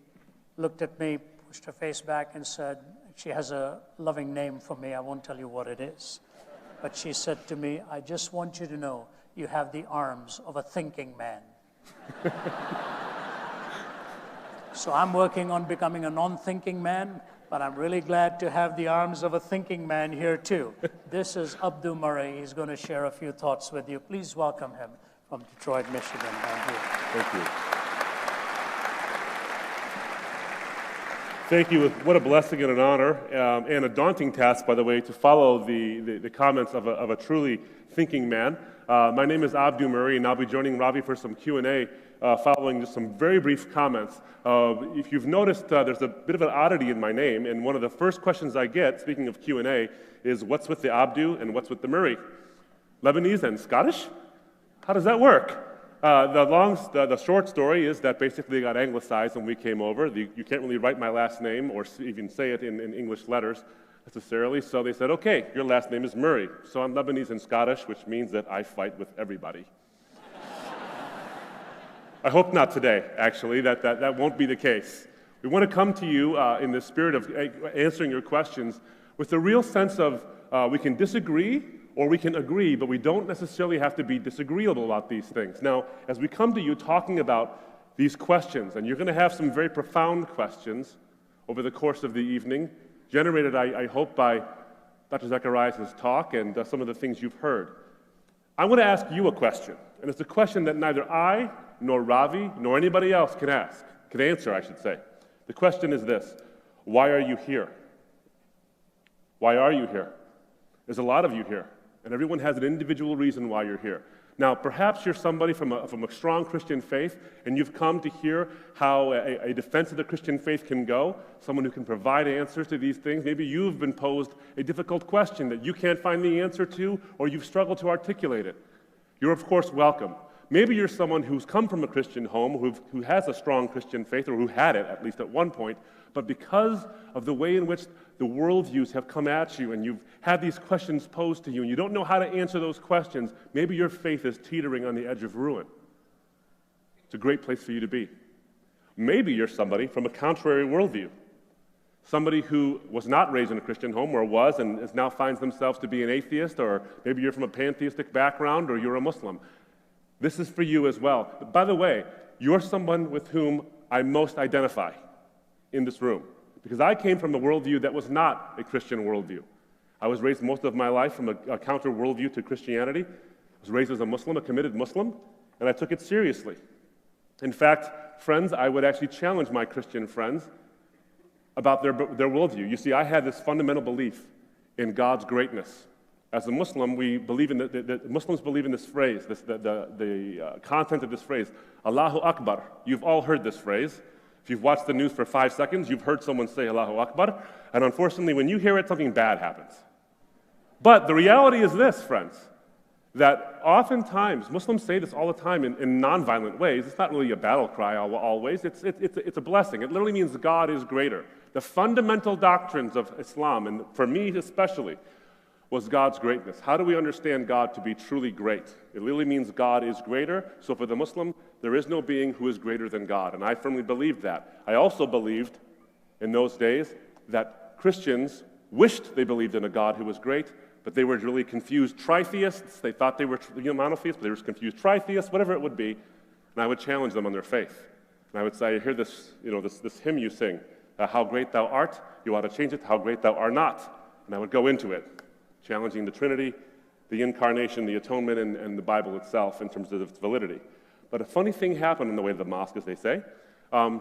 looked at me, pushed her face back, and said, she has a loving name for me, I won't tell you what it is. But she said to me, "I just want you to know you have the arms of a thinking man." So I'm working on becoming a non-thinking man, but I'm really glad to have the arms of a thinking man here too. This is Abdu Murray. He's going to share a few thoughts with you. Please welcome him from Detroit, Michigan. Thank you. Thank you. What a blessing and an honor, and a daunting task, by the way, to follow the comments of a truly thinking man. My name is Abdu Murray, and I'll be joining Ravi for some Q&A following just some very brief comments. If you've noticed, there's a bit of an oddity in my name, and one of the first questions I get, speaking of Q&A, is what's with the Abdu and what's with the Murray? Lebanese and Scottish? How does that work? The short story is that basically they got anglicized when we came over. You can't really write my last name or even say it in English letters necessarily. So they said, okay, your last name is Murray. So I'm Lebanese and Scottish, which means that I fight with everybody. I hope not today, actually, that won't be the case. We want to come to you in the spirit of answering your questions with the real sense of we can disagree or we can agree, but we don't necessarily have to be disagreeable about these things. Now, as we come to you talking about these questions, and you're going to have some very profound questions over the course of the evening, generated, I hope, by Dr. Zacharias' talk and some of the things you've heard. I want to ask you a question, and it's a question that neither I, nor Ravi, nor anybody else can answer, I should say. The question is this: why are you here? Why are you here? There's a lot of you here, and everyone has an individual reason why you're here. Now, perhaps you're somebody from a strong Christian faith, and you've come to hear how a defense of the Christian faith can go, someone who can provide answers to these things. Maybe you've been posed a difficult question that you can't find the answer to, or you've struggled to articulate it. You're, of course, welcome. Maybe you're someone who's come from a Christian home, who has a strong Christian faith, or who had it, at least at one point, but because of the way in which the worldviews have come at you, and you've had these questions posed to you, and you don't know how to answer those questions, maybe your faith is teetering on the edge of ruin. It's a great place for you to be. Maybe you're somebody from a contrary worldview, somebody who was not raised in a Christian home, or was, and now finds themselves to be an atheist, or maybe you're from a pantheistic background, or you're a Muslim. This is for you as well. But by the way, you're someone with whom I most identify in this room, because I came from a worldview that was not a Christian worldview. I was raised most of my life from a counter worldview to Christianity. I was raised as a Muslim, a committed Muslim, and I took it seriously. In fact, friends, I would actually challenge my Christian friends about their worldview. You see, I had this fundamental belief in God's greatness. As a Muslim, we believe in Muslims believe in this phrase, the content of this phrase, Allahu Akbar. You've all heard this phrase. If you've watched the news for 5 seconds, you've heard someone say Allahu Akbar, and unfortunately, when you hear it, something bad happens. But the reality is this, friends, that oftentimes, Muslims say this all the time in nonviolent ways. It's not really a battle cry always. It's a blessing. It literally means God is greater. The fundamental doctrines of Islam, and for me especially, was God's greatness. How do we understand God to be truly great? It literally means God is greater. So for the Muslim, there is no being who is greater than God. And I firmly believed that. I also believed in those days that Christians wished they believed in a God who was great, but they were really confused tritheists. They thought they were monotheists, but they were confused tritheists, whatever it would be. And I would challenge them on their faith. And I would say, I hear this, this hymn you sing, how great thou art, you ought to change it to how great thou art not. And I would go into it, challenging the Trinity, the Incarnation, the Atonement, and the Bible itself in terms of its validity. But a funny thing happened in the way of the mosque, as they say. I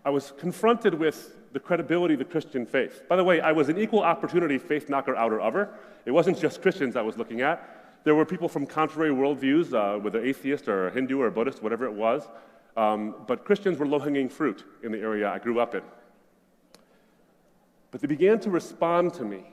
was confronted with the credibility of the Christian faith. By the way, I was an equal opportunity faith knocker outer over. It wasn't just Christians I was looking at. There were people from contrary worldviews, whether atheist or Hindu or Buddhist, whatever it was. But Christians were low-hanging fruit in the area I grew up in. But they began to respond to me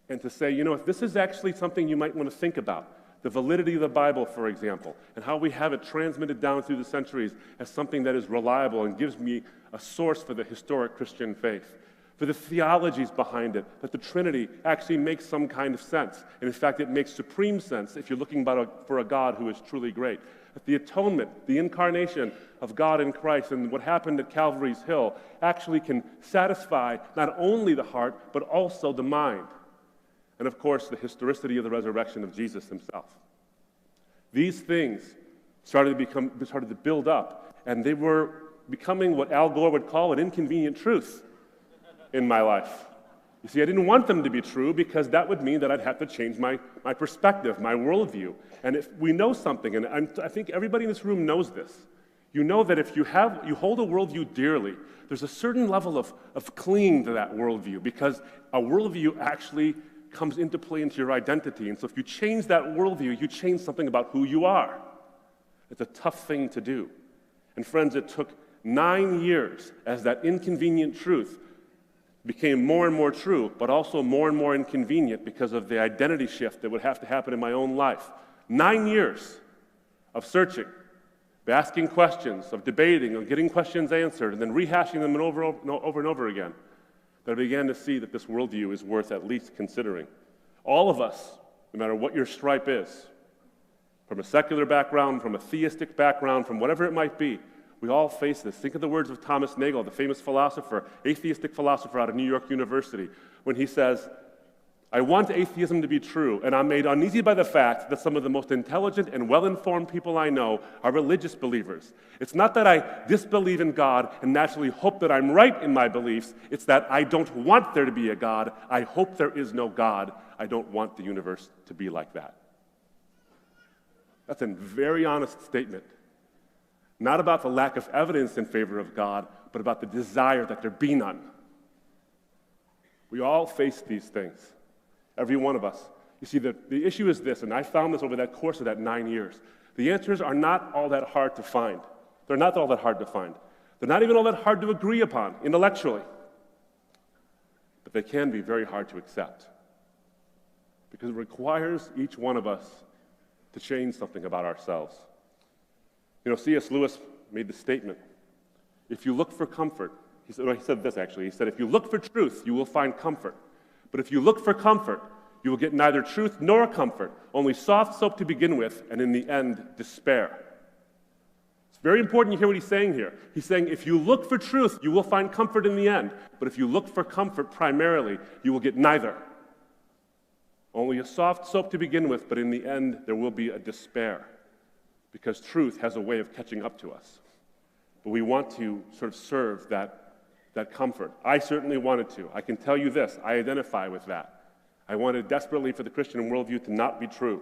and to say, this is actually something you might want to think about. The validity of the Bible, for example, and how we have it transmitted down through the centuries as something that is reliable and gives me a source for the historic Christian faith, for the theologies behind it, that the Trinity actually makes some kind of sense. And in fact, it makes supreme sense if you're looking for a God who is truly great. That the atonement, the incarnation of God in Christ and what happened at Calvary's Hill actually can satisfy not only the heart, but also the mind. And of course, the historicity of the resurrection of Jesus himself. These things started to build up, and they were becoming what Al Gore would call an inconvenient truth in my life. You see, I didn't want them to be true because that would mean that I'd have to change my perspective, my worldview. And if we know something, and I think everybody in this room knows this, you know that if you hold a worldview dearly, there's a certain level of clinging to that worldview because a worldview actually comes into play into your identity. And so if you change that worldview, you change something about who you are. It's a tough thing to do. And friends, it took 9 years as that inconvenient truth became more and more true, but also more and more inconvenient because of the identity shift that would have to happen in my own life. 9 years of searching, of asking questions, of debating, of getting questions answered, and then rehashing them over and over again. That I began to see that this worldview is worth at least considering. All of us, no matter what your stripe is, from a secular background, from a theistic background, from whatever it might be, we all face this. Think of the words of Thomas Nagel, the famous philosopher, atheistic philosopher out of New York University, when he says, I want atheism to be true, and I'm made uneasy by the fact that some of the most intelligent and well-informed people I know are religious believers. It's not that I disbelieve in God and naturally hope that I'm right in my beliefs. It's that I don't want there to be a God. I hope there is no God. I don't want the universe to be like that. That's a very honest statement. Not about the lack of evidence in favor of God, but about the desire that there be none. We all face these things, every one of us. You see, the issue is this, and I found this over that course of that 9 years. The answers are not all that hard to find. They're not all that hard to find. They're not even all that hard to agree upon intellectually. But they can be very hard to accept because it requires each one of us to change something about ourselves. You know, C.S. Lewis made the statement, if you look for comfort, he said this actually, he said, if you look for truth, you will find comfort. But if you look for comfort, you will get neither truth nor comfort, only soft soap to begin with, and in the end, despair. It's very important you hear what he's saying here. He's saying, if you look for truth, you will find comfort in the end. But if you look for comfort primarily, you will get neither. Only a soft soap to begin with, but in the end, there will be a despair. Because truth has a way of catching up to us. But we want to sort of serve that comfort. I certainly wanted to. I can tell you this, I identify with that. I wanted desperately for the Christian worldview to not be true,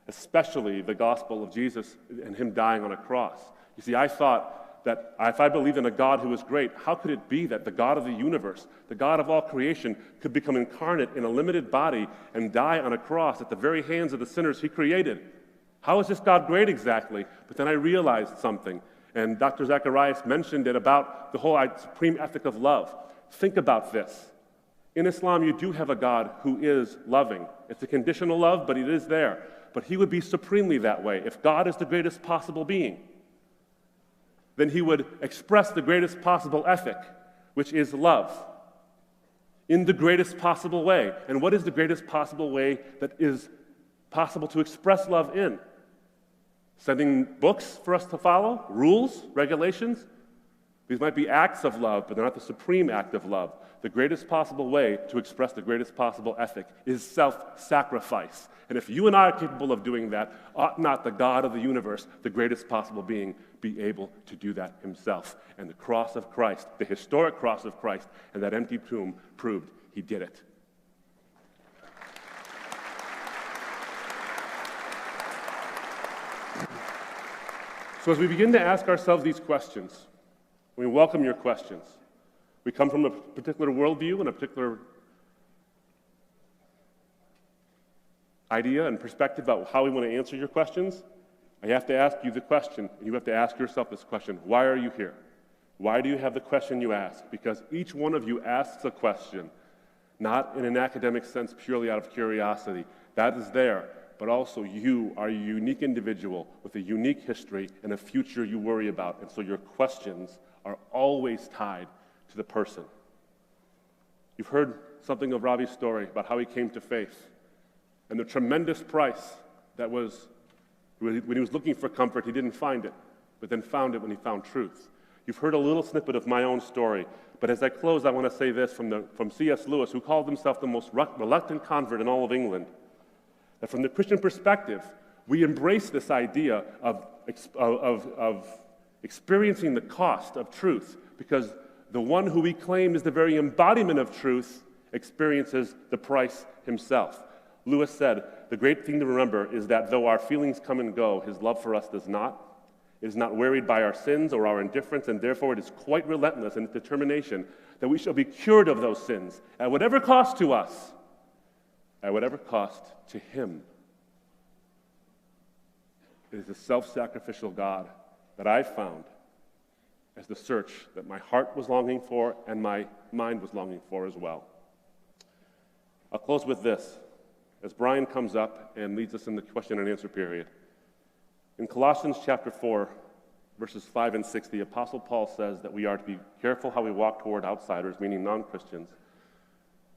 especially the gospel of Jesus and him dying on a cross. You see, I thought that if I believed in a God who was great, how could it be that the God of the universe, the God of all creation, could become incarnate in a limited body and die on a cross at the very hands of the sinners he created? How is this God great exactly? But then I realized something, and Dr. Zacharias mentioned it about the whole supreme ethic of love. Think about this. In Islam, you do have a God who is loving. It's a conditional love, but it is there. But he would be supremely that way. If God is the greatest possible being, then he would express the greatest possible ethic, which is love, in the greatest possible way. And what is the greatest possible way that is possible to express love in? Sending books for us to follow, rules, regulations. These might be acts of love, but they're not the supreme act of love. The greatest possible way to express the greatest possible ethic is self-sacrifice. And if you and I are capable of doing that, ought not the God of the universe, the greatest possible being, be able to do that himself? And the cross of Christ, the historic cross of Christ, and that empty tomb proved he did it. So as we begin to ask ourselves these questions, we welcome your questions. We come from a particular worldview and a particular idea and perspective about how we want to answer your questions. I have to ask you the question, and you have to ask yourself this question: why are you here? Why do you have the question you ask? Because each one of you asks a question, not in an academic sense purely out of curiosity. That is there. But also you are a unique individual with a unique history and a future you worry about. And so your questions are always tied to the person. You've heard something of Ravi's story about how he came to faith and the tremendous price that was, when he was looking for comfort, he didn't find it, but then found it when he found truth. You've heard a little snippet of my own story, but as I close, I want to say this from C.S. Lewis, who called himself the most reluctant convert in all of England. That from the Christian perspective, we embrace this idea of experiencing the cost of truth, because the one who we claim is the very embodiment of truth experiences the price himself. Lewis said, the great thing to remember is that though our feelings come and go, his love for us does not. It is not wearied by our sins or our indifference, and therefore it is quite relentless in its determination that we shall be cured of those sins, at whatever cost to us, at whatever cost to him. It is a self-sacrificial God that I found as the search that my heart was longing for and my mind was longing for as well. I'll close with this. As Brian comes up and leads us in the question and answer period, in Colossians chapter 4, verses 5 and 6, the Apostle Paul says that we are to be careful how we walk toward outsiders, meaning non-Christians,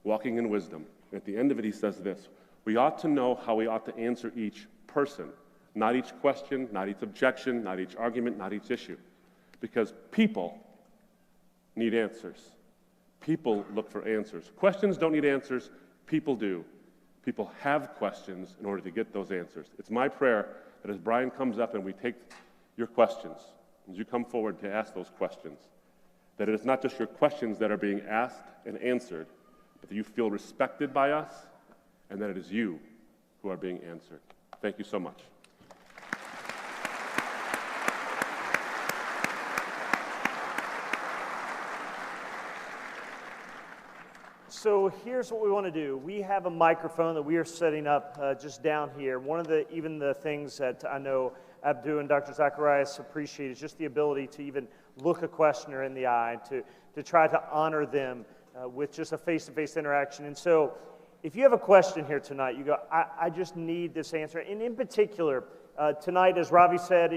walking in wisdom. And at the end of it, he says this: we ought to know how we ought to answer each person, not each question, not each objection, not each argument, not each issue. Because people need answers. People look for answers. Questions don't need answers. People do. People have questions in order to get those answers. It's my prayer that as Brian comes up and we take your questions, as you come forward to ask those questions, that it is not just your questions that are being asked and answered, but that you feel respected by us and that it is you who are being answered. Thank you so much. So here's what we want to do. We have a microphone that we are setting up just down here. One of the things that I know Abdu and Dr. Zacharias appreciate is just the ability to even look a questioner in the eye, to try to honor them with just a face-to-face interaction. And so if you have a question here tonight, you go, I just need this answer. And in particular, tonight, as Ravi said,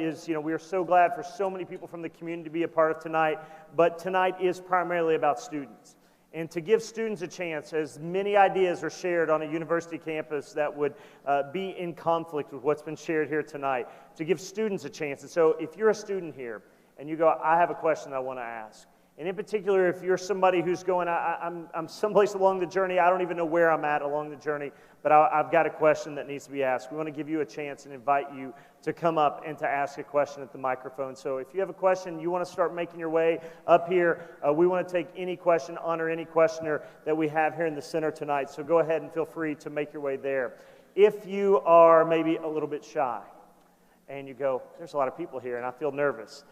we are so glad for so many people from the community to be a part of tonight, but tonight is primarily about students. And to give students a chance, as many ideas are shared on a university campus that would be in conflict with what's been shared here tonight, to give students a chance. And so if you're a student here and you go, I have a question I want to ask, and in particular, if you're somebody who's going, I'm someplace along the journey, I don't even know where I'm at along the journey, but I've got a question that needs to be asked. We want to give you a chance and invite you to come up and to ask a question at the microphone. So if you have a question, you want to start making your way up here, we want to take any question, honor any questioner that we have here in the center tonight. So go ahead and feel free to make your way there. If you are maybe a little bit shy and you go, there's a lot of people here and I feel nervous,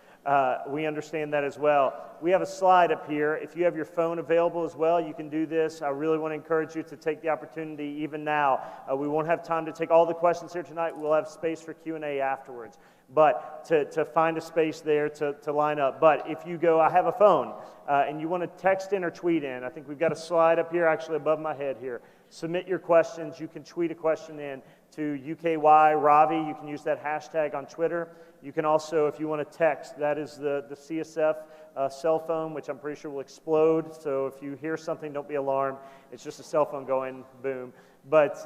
we understand that as well. We have a slide up here. If you have your phone available as well, you can do this. I really want to encourage you to take the opportunity even now. We won't have time to take all the questions here tonight. We'll have space for Q&A afterwards. But to find a space there to line up. But if you go, I have a phone, and you want to text in or tweet in, I think we've got a slide up here actually above my head here. Submit your questions. You can tweet a question in to UKY Ravi. You can use that hashtag on Twitter. You can also, if you want to text, that is the CSF cell phone, which I'm pretty sure will explode. So if you hear something, don't be alarmed. It's just a cell phone going boom. But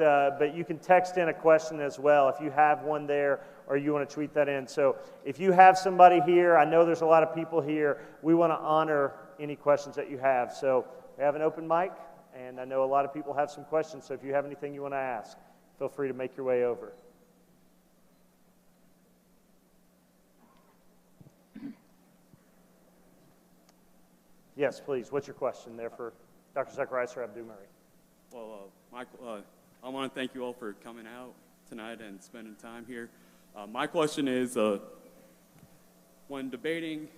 you can text in a question as well if you have one there or you want to tweet that in. So if you have somebody here, I know there's a lot of people here, we want to honor any questions that you have. So we have an open mic, and I know a lot of people have some questions. So if you have anything you want to ask, feel free to make your way over. Yes, please. What's your question there for Dr. Zacharias or Abdu Murray? Well, Michael, I want to thank you all for coming out tonight and spending time here. My question is, when debating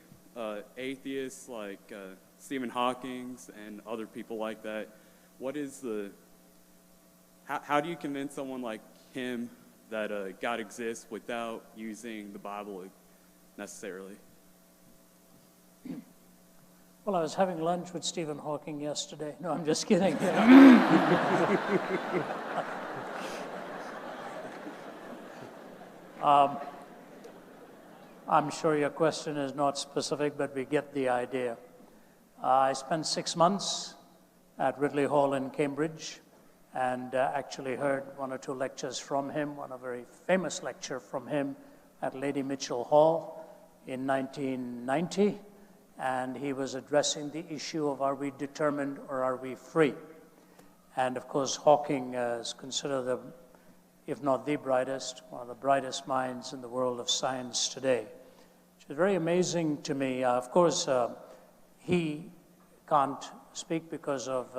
atheists like Stephen Hawking and other people like that, how do you convince someone like him that God exists without using the Bible necessarily? Well, I was having lunch with Stephen Hawking yesterday. No, I'm just kidding. I'm sure your question is not specific, but we get the idea. I spent 6 months at Ridley Hall in Cambridge and actually heard 1 or 2 lectures from him, one a very famous lecture from him at Lady Mitchell Hall in 1990. And he was addressing the issue of are we determined or are we free? And of course, Hawking is considered if not the brightest, one of the brightest minds in the world of science today. Which is very amazing to me. Of course, he can't speak because of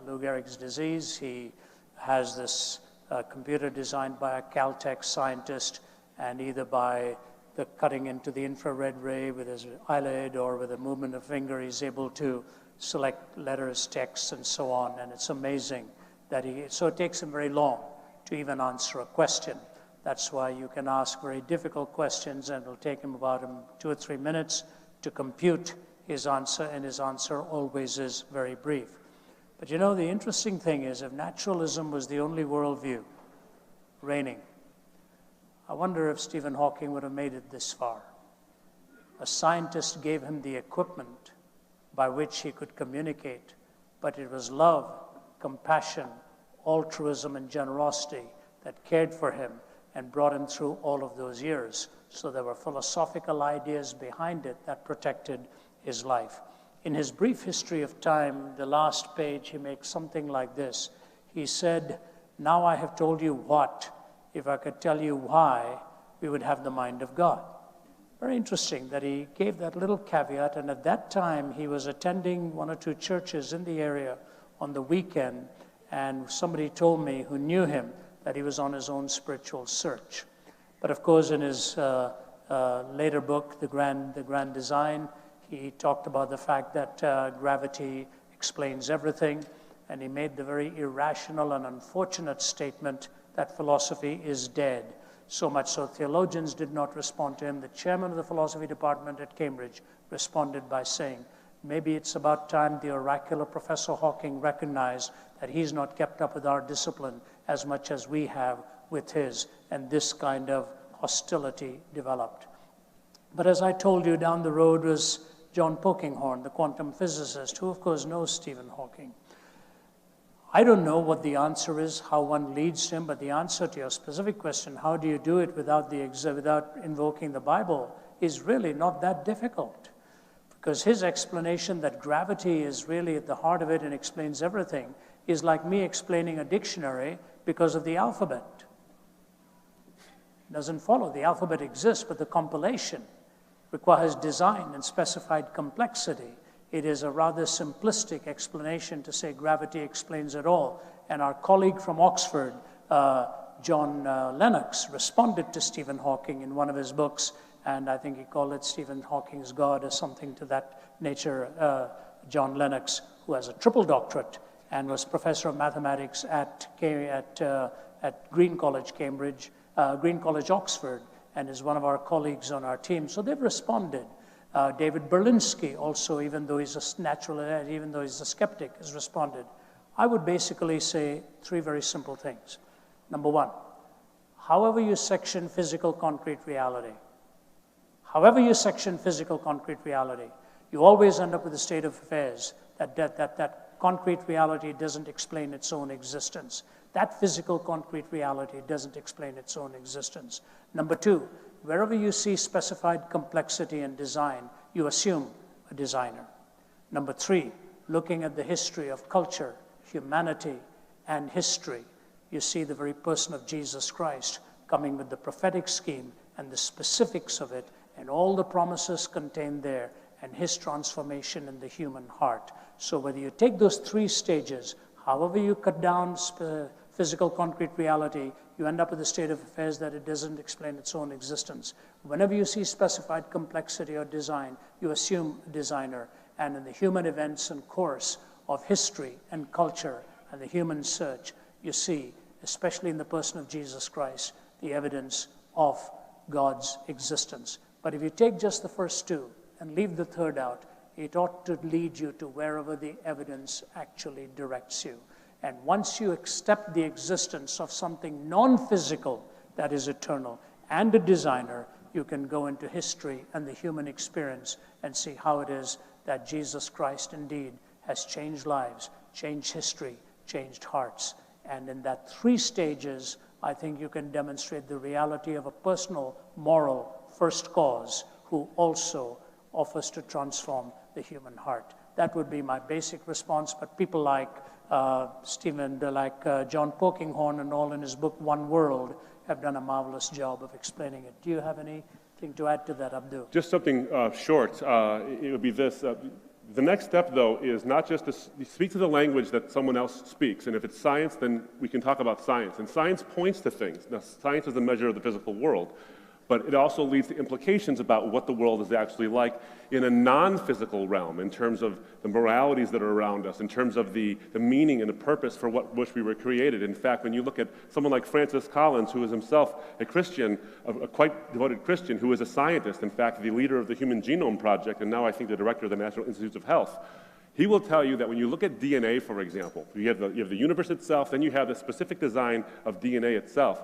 Lou Gehrig's disease. He has this computer designed by a Caltech scientist, and either by the cutting into the infrared ray with his eyelid or with a movement of finger, he's able to select letters, texts, and so on. And it's amazing that so it takes him very long to even answer a question. That's why you can ask very difficult questions and it'll take him about 2 or 3 minutes to compute his answer, and his answer always is very brief. But you know, the interesting thing is, if naturalism was the only worldview reigning, I wonder if Stephen Hawking would have made it this far. A scientist gave him the equipment by which he could communicate, but it was love, compassion, altruism, and generosity that cared for him and brought him through all of those years. So there were philosophical ideas behind it that protected his life. In his brief history of time, the last page, he makes something like this. He said, "Now I have told you what. If I could tell you why, we would have the mind of God." Very interesting that he gave that little caveat, and at that time he was attending 1 or 2 churches in the area on the weekend, and somebody told me who knew him that he was on his own spiritual search. But of course, in his later book, The Grand Design, he talked about the fact that gravity explains everything, and he made the very irrational and unfortunate statement that philosophy is dead. So much so theologians did not respond to him. The chairman of the philosophy department at Cambridge responded by saying, maybe it's about time the oracular Professor Hawking recognized that he's not kept up with our discipline as much as we have with his, and this kind of hostility developed. But as I told you, down the road was John Polkinghorne, the quantum physicist, who of course knows Stephen Hawking. I don't know what the answer is, how one leads him, but the answer to your specific question, how do you do it without invoking the Bible, is really not that difficult. Because his explanation that gravity is really at the heart of it and explains everything is like me explaining a dictionary because of the alphabet. It doesn't follow. The alphabet exists, but the compilation requires design and specified complexity. It is a rather simplistic explanation to say gravity explains it all. And our colleague from Oxford, John Lennox, responded to Stephen Hawking in one of his books, and I think he called it Stephen Hawking's God or something to that nature. John Lennox, who has a triple doctorate and was professor of mathematics at Green College, Cambridge, Green College, Oxford, and is one of our colleagues on our team. So they've responded. David Berlinski also, even though he's a skeptic, has responded. I would basically say three very simple things. Number one, however you section physical concrete reality, you always end up with a state of affairs that concrete reality doesn't explain its own existence. That physical concrete reality doesn't explain its own existence. Number two, wherever you see specified complexity and design, you assume a designer. Number three, looking at the history of culture, humanity, and history, you see the very person of Jesus Christ coming with the prophetic scheme and the specifics of it and all the promises contained there and his transformation in the human heart. So whether you take those three stages, however you cut down physical concrete reality, you end up with a state of affairs that it doesn't explain its own existence. Whenever you see specified complexity or design, you assume a designer. And in the human events and course of history and culture and the human search, you see, especially in the person of Jesus Christ, the evidence of God's existence. But if you take just the first two and leave the third out, it ought to lead you to wherever the evidence actually directs you. And once you accept the existence of something non-physical that is eternal and a designer, you can go into history and the human experience and see how it is that Jesus Christ indeed has changed lives, changed history, changed hearts. And in that three stages, I think you can demonstrate the reality of a personal, moral first cause who also offers to transform the human heart. That would be my basic response, but people like John Polkinghorne and all in his book, One World, have done a marvelous job of explaining it. Do you have anything to add to that, Abdul? Just something short. It would be this. The next step, though, is not just to speak to the language that someone else speaks. And if it's science, then we can talk about science. And science points to things. Now, science is a measure of the physical world. But it also leads to implications about what the world is actually like in a non-physical realm, in terms of the moralities that are around us, in terms of the meaning and the purpose for which we were created. In fact, when you look at someone like Francis Collins, who is himself a Christian, a quite devoted Christian, who is a scientist, in fact, the leader of the Human Genome Project, and now I think the director of the National Institutes of Health, he will tell you that when you look at DNA, for example, you have the universe itself, then you have the specific design of DNA itself.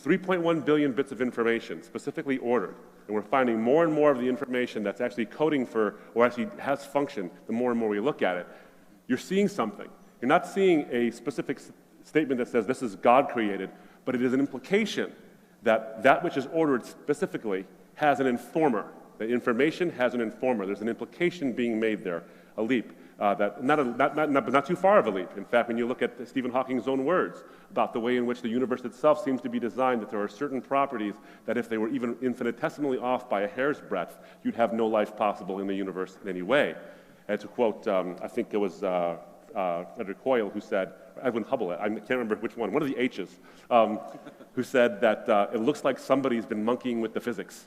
3.1 billion bits of information, specifically ordered. And we're finding more and more of the information that's actually coding for, or actually has function, the more and more we look at it. You're seeing something. You're not seeing a specific statement that says this is God created, but it is an implication that that which is ordered specifically has an informer. The information has an informer. There's an implication being made there, a leap. Not too far of a leap. In fact, when you look at Stephen Hawking's own words about the way in which the universe itself seems to be designed, that there are certain properties that if they were even infinitesimally off by a hair's breadth, you'd have no life possible in the universe in any way. And to quote, I think it was Frederick Hoyle who said, Edwin Hubble, I can't remember which one of the H's, who said that it looks like somebody's been monkeying with the physics.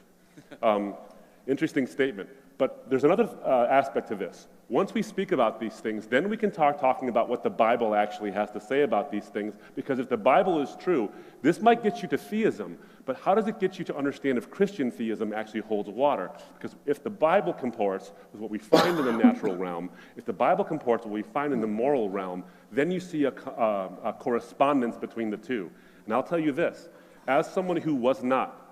Interesting statement. But there's another aspect to this. Once we speak about these things, then we can start talking about what the Bible actually has to say about these things, because if the Bible is true, this might get you to theism, but how does it get you to understand if Christian theism actually holds water? Because if the Bible comports with what we find in the natural realm, if the Bible comports with what we find in the moral realm, then you see a correspondence between the two. And I'll tell you this, as someone who was not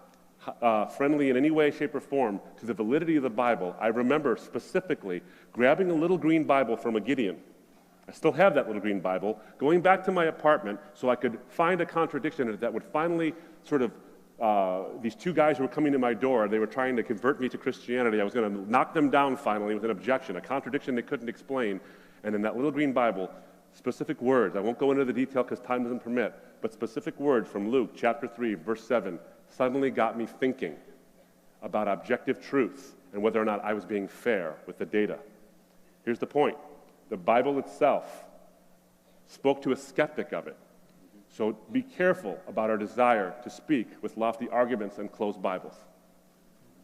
friendly in any way, shape, or form to the validity of the Bible, I remember specifically grabbing a little green Bible from a Gideon. I still have that little green Bible, going back to my apartment so I could find a contradiction in it that would finally sort of, these two guys who were coming to my door, they were trying to convert me to Christianity. I was going to knock them down finally with an objection, a contradiction they couldn't explain. And in that little green Bible, specific words, I won't go into the detail because time doesn't permit, but specific words from Luke chapter 3, verse 7, suddenly got me thinking about objective truth and whether or not I was being fair with the data. Here's the point. The Bible itself spoke to a skeptic of it. So be careful about our desire to speak with lofty arguments and closed Bibles.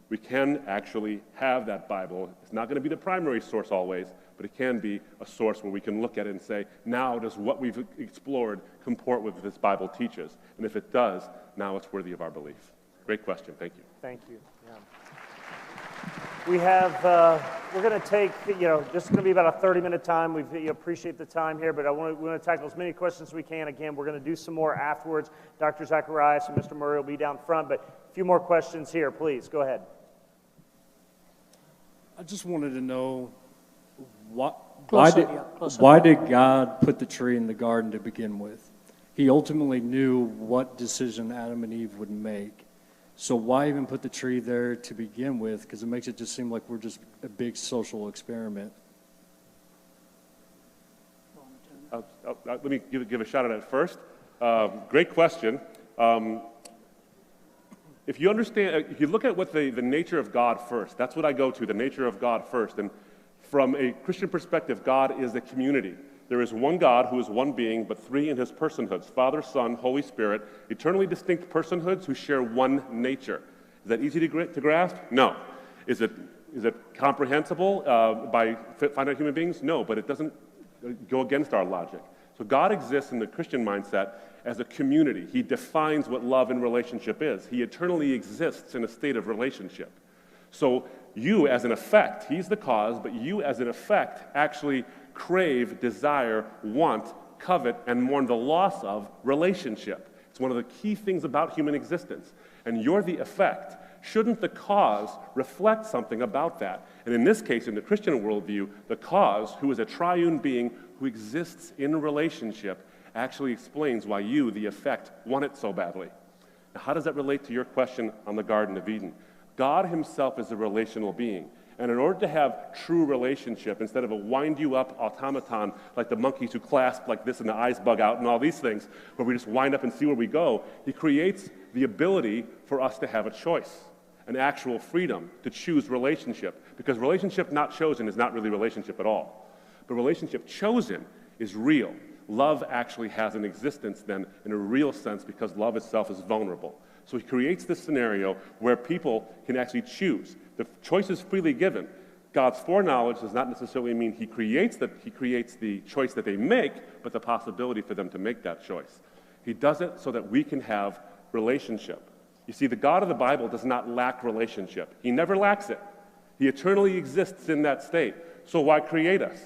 We can actually have that Bible. It's not going to be the primary source always, but it can be a source where we can look at it and say, now does what we've explored comport with what this Bible teaches? And if it does, now it's worthy of our belief. Great question. Thank you. Thank you. Yeah. We have, we're going to take, this is going to be about a 30-minute time. We appreciate the time here, but we want to tackle as many questions as we can. Again, we're going to do some more afterwards. Dr. Zacharias and Mr. Murray will be down front, but a few more questions here. Please, go ahead. I just wanted to know why Closer. did God put the tree in the garden to begin with? He ultimately knew what decision Adam and Eve would make. So why even put the tree there to begin with? Because it makes it just seem like we're just a big social experiment. Let me give a shot at it first. Great question. If you understand, if you look at what the nature of God first, that's what I go to, the nature of God first. And from a Christian perspective, God is a community. There is one God who is one being, but three in his personhoods, Father, Son, Holy Spirit, eternally distinct personhoods who share one nature. Is that easy to grasp? No. Is it comprehensible by finite human beings? No, but it doesn't go against our logic. So God exists in the Christian mindset as a community. He defines what love and relationship is. He eternally exists in a state of relationship. So you as an effect, he's the cause, but you as an effect actually crave, desire, want, covet, and mourn the loss of relationship. It's one of the key things about human existence. And you're the effect. Shouldn't the cause reflect something about that? And in this case, in the Christian worldview, the cause, who is a triune being who exists in relationship, actually explains why you, the effect, want it so badly. Now, how does that relate to your question on the Garden of Eden? God himself is a relational being. And in order to have true relationship, instead of a wind-you-up automaton like the monkeys who clasp like this and the eyes bug out and all these things, where we just wind up and see where we go, he creates the ability for us to have a choice, an actual freedom to choose relationship. Because relationship not chosen is not really relationship at all. But relationship chosen is real. Love actually has an existence then in a real sense because love itself is vulnerable. So he creates this scenario where people can actually choose. The choice is freely given. God's foreknowledge does not necessarily mean he creates the choice that they make, but the possibility for them to make that choice. He does it so that we can have relationship. You see, the God of the Bible does not lack relationship. He never lacks it. He eternally exists in that state. So why create us?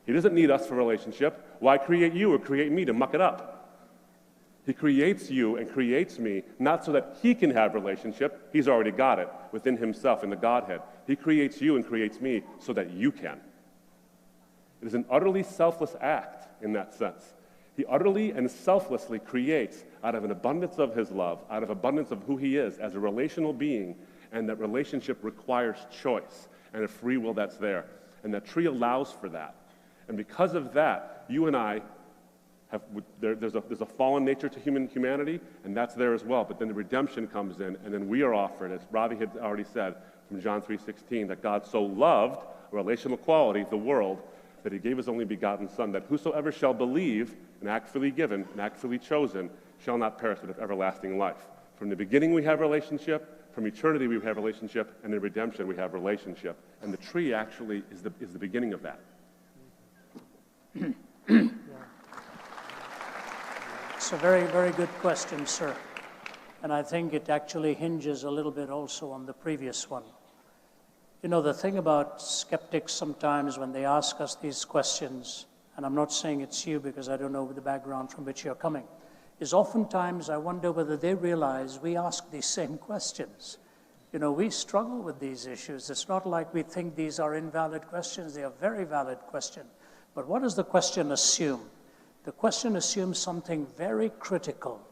He doesn't need us for relationship. Why create you or create me to muck it up? He creates you and creates me not so that he can have relationship. He's already got it within himself in the Godhead. He creates you and creates me so that you can. It is an utterly selfless act in that sense. He utterly and selflessly creates out of an abundance of his love, out of abundance of who he is as a relational being, and that relationship requires choice and a free will that's there. And that tree allows for that. And because of that, you and I there's a fallen nature to humanity, and that's there as well. But then the redemption comes in, and then we are offered, as Ravi had already said from John 3:16, that God so loved, a relational quality, the world, that he gave his only begotten Son, that whosoever shall believe, an act freely given, an act freely chosen, shall not perish but have everlasting life. From the beginning we have relationship. From eternity, we have relationship, and in redemption, we have relationship. And the tree actually is the beginning of that. It's a very, very good question, sir. And I think it actually hinges a little bit also on the previous one. You know, the thing about skeptics sometimes when they ask us these questions, and I'm not saying it's you because I don't know the background from which you're coming, is oftentimes I wonder whether they realize we ask these same questions. You know, we struggle with these issues. It's not like we think these are invalid questions. They are very valid questions. But what does the question assume? The question assumes something very critical,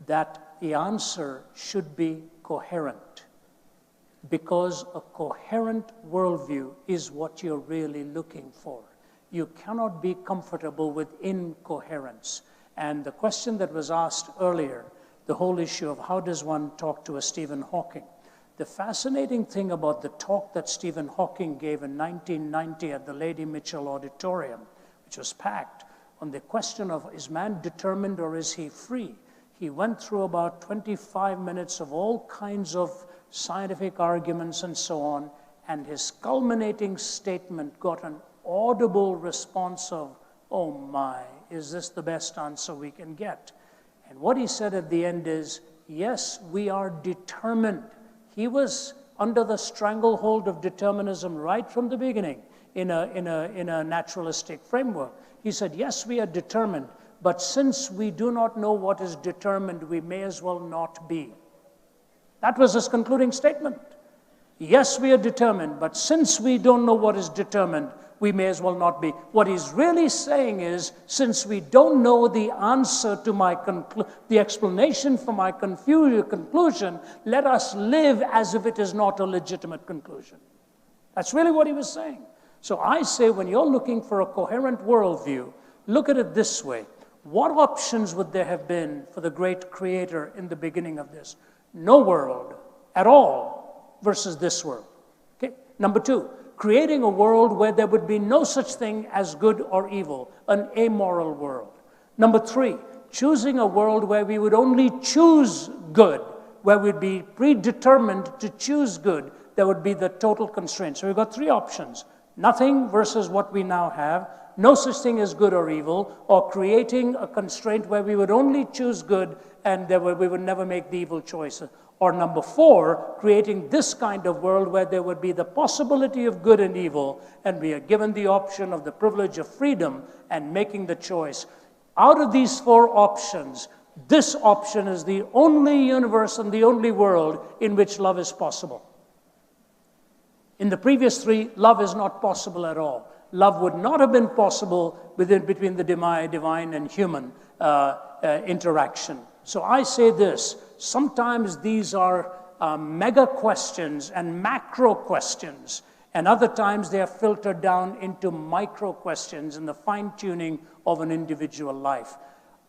that the answer should be coherent. Because a coherent worldview is what you're really looking for. You cannot be comfortable with incoherence. And the question that was asked earlier, the whole issue of how does one talk to a Stephen Hawking? The fascinating thing about the talk that Stephen Hawking gave in 1990 at the Lady Mitchell Auditorium, which was packed, on the question of is man determined or is he free? He went through about 25 minutes of all kinds of scientific arguments and so on, and his culminating statement got an audible response of, oh my, is this the best answer we can get? And what he said at the end is, yes, we are determined. He was under the stranglehold of determinism right from the beginning in a naturalistic framework. He said, yes, we are determined, but since we do not know what is determined, we may as well not be. That was his concluding statement. Yes, we are determined, but since we don't know what is determined, we may as well not be. What he's really saying is, since we don't know the answer to the explanation for my conclusion, let us live as if it is not a legitimate conclusion. That's really what he was saying. So I say, when you're looking for a coherent worldview, look at it this way. What options would there have been for the great creator in the beginning of this? No world at all versus this world. Okay. Number two, creating a world where there would be no such thing as good or evil, an amoral world. Number three, choosing a world where we would only choose good, where we'd be predetermined to choose good. There would be the total constraint. So we've got three options. Nothing versus what we now have, no such thing as good or evil, or creating a constraint where we would only choose good and we would never make the evil choice. Or number four, creating this kind of world where there would be the possibility of good and evil, and we are given the option of the privilege of freedom and making the choice. Out of these four options, this option is the only universe and the only world in which love is possible. In the previous three, love is not possible at all. Love would not have been possible between the divine and human interaction. So I say this, sometimes these are mega questions and macro questions, and other times they are filtered down into micro questions in the fine-tuning of an individual life.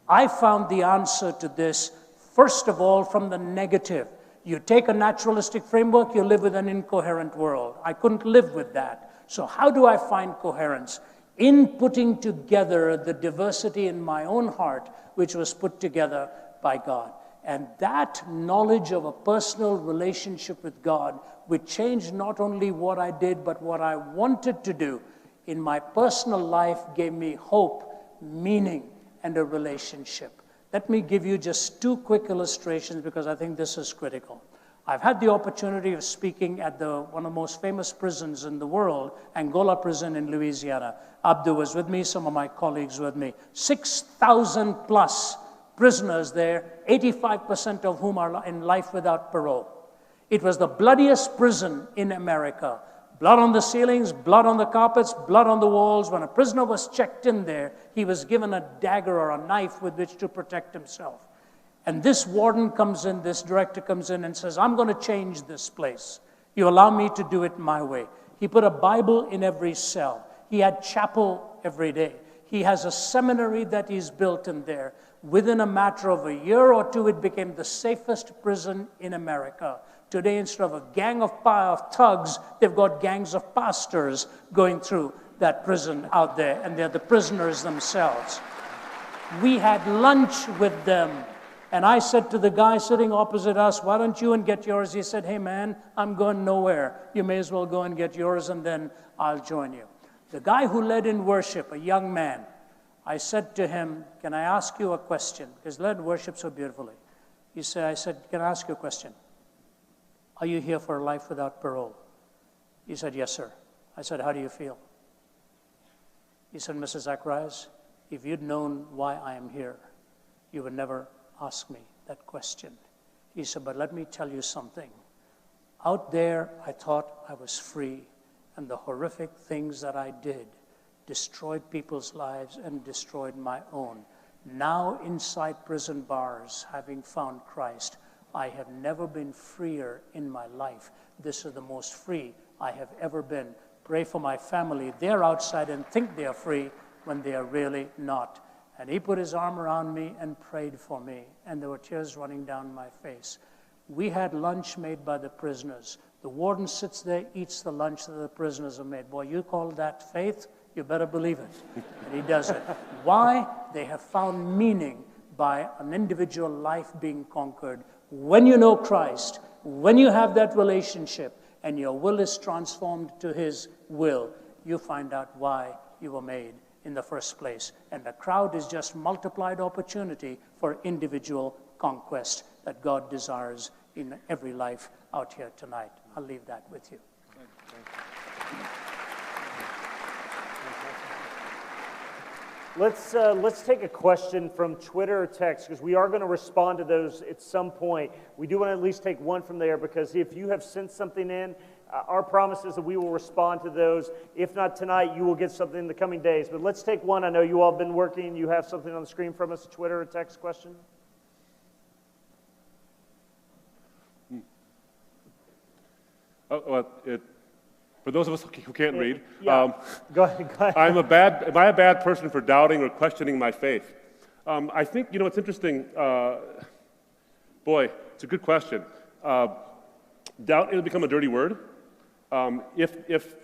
I found the answer to this, first of all, from the negative. You take a naturalistic framework, you live with an incoherent world. I couldn't live with that. So how do I find coherence? In putting together the diversity in my own heart, which was put together by God. And that knowledge of a personal relationship with God would change not only what I did, but what I wanted to do in my personal life, gave me hope, meaning, and a relationship. Let me give you just two quick illustrations because I think this is critical. I've had the opportunity of speaking at one of the most famous prisons in the world, Angola prison in Louisiana. Abdu was with me, some of my colleagues with me. 6,000 plus prisoners there, 85% of whom are in life without parole. It was the bloodiest prison in America. Blood on the ceilings, blood on the carpets, blood on the walls. When a prisoner was checked in there, he was given a dagger or a knife with which to protect himself. And this warden comes in, this director comes in and says, I'm going to change this place. You allow me to do it my way. He put a Bible in every cell. He had chapel every day. He has a seminary that he's built in there. Within a matter of a year or two, it became the safest prison in America. Today, instead of a gang of thugs, they've got gangs of pastors going through that prison out there, and they're the prisoners themselves. We had lunch with them, And I said to the guy sitting opposite us, why don't you and get yours? He said, hey man, I'm going nowhere. You may as well go and get yours and then I'll join you. The guy who led in worship, a young man, I said to him, can I ask you a question? Because led worship so beautifully. I said, can I ask you a question? Are you here for a life without parole? He said, yes, sir. I said, how do you feel? He said, Mrs. Zacharias, if you'd known why I am here, you would never ask me that question. He said, but let me tell you something. Out there, I thought I was free, and the horrific things that I did destroyed people's lives and destroyed my own. Now, inside prison bars, having found Christ, I have never been freer in my life. This is the most free I have ever been. Pray for my family. They're outside and think they are free when they are really not. And he put his arm around me and prayed for me, and there were tears running down my face. We had lunch made by the prisoners. The warden sits there, eats the lunch that the prisoners have made. Boy, you call that faith? You better believe it. And he does it. Why? They have found meaning by an individual life being conquered. When you know Christ, when you have that relationship, and your will is transformed to his will, you find out why you were made in the first place. And the crowd is just multiplied opportunity for individual conquest that God desires in every life out here tonight. I'll leave that with you. Let's take a question from Twitter or text, because we are going to respond to those at some point. We do want to at least take one from there, because if you have sent something in, our promise is that we will respond to those. If not tonight, you will get something in the coming days. But let's take one. I know you all have been working. You have something on the screen from us, a Twitter or text question? For those of us who can't read, Go ahead. am I a bad person for doubting or questioning my faith? I think, it's interesting. Boy, it's a good question. Doubt, it'll become a dirty word. If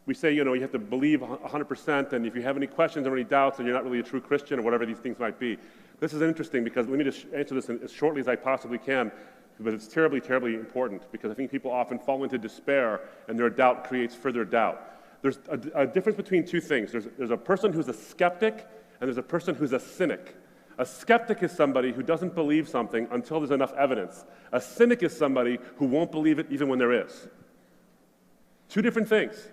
we say, you have to believe 100%, and if you have any questions or any doubts, then you're not really a true Christian, or whatever these things might be. This is interesting, because let me just answer this as shortly as I possibly can, but it's terribly, terribly important, because I think people often fall into despair, and their doubt creates further doubt. There's a difference between two things. There's a person who's a skeptic, and there's a person who's a cynic. A skeptic is somebody who doesn't believe something until there's enough evidence. A cynic is somebody who won't believe it even when there is. Two different things.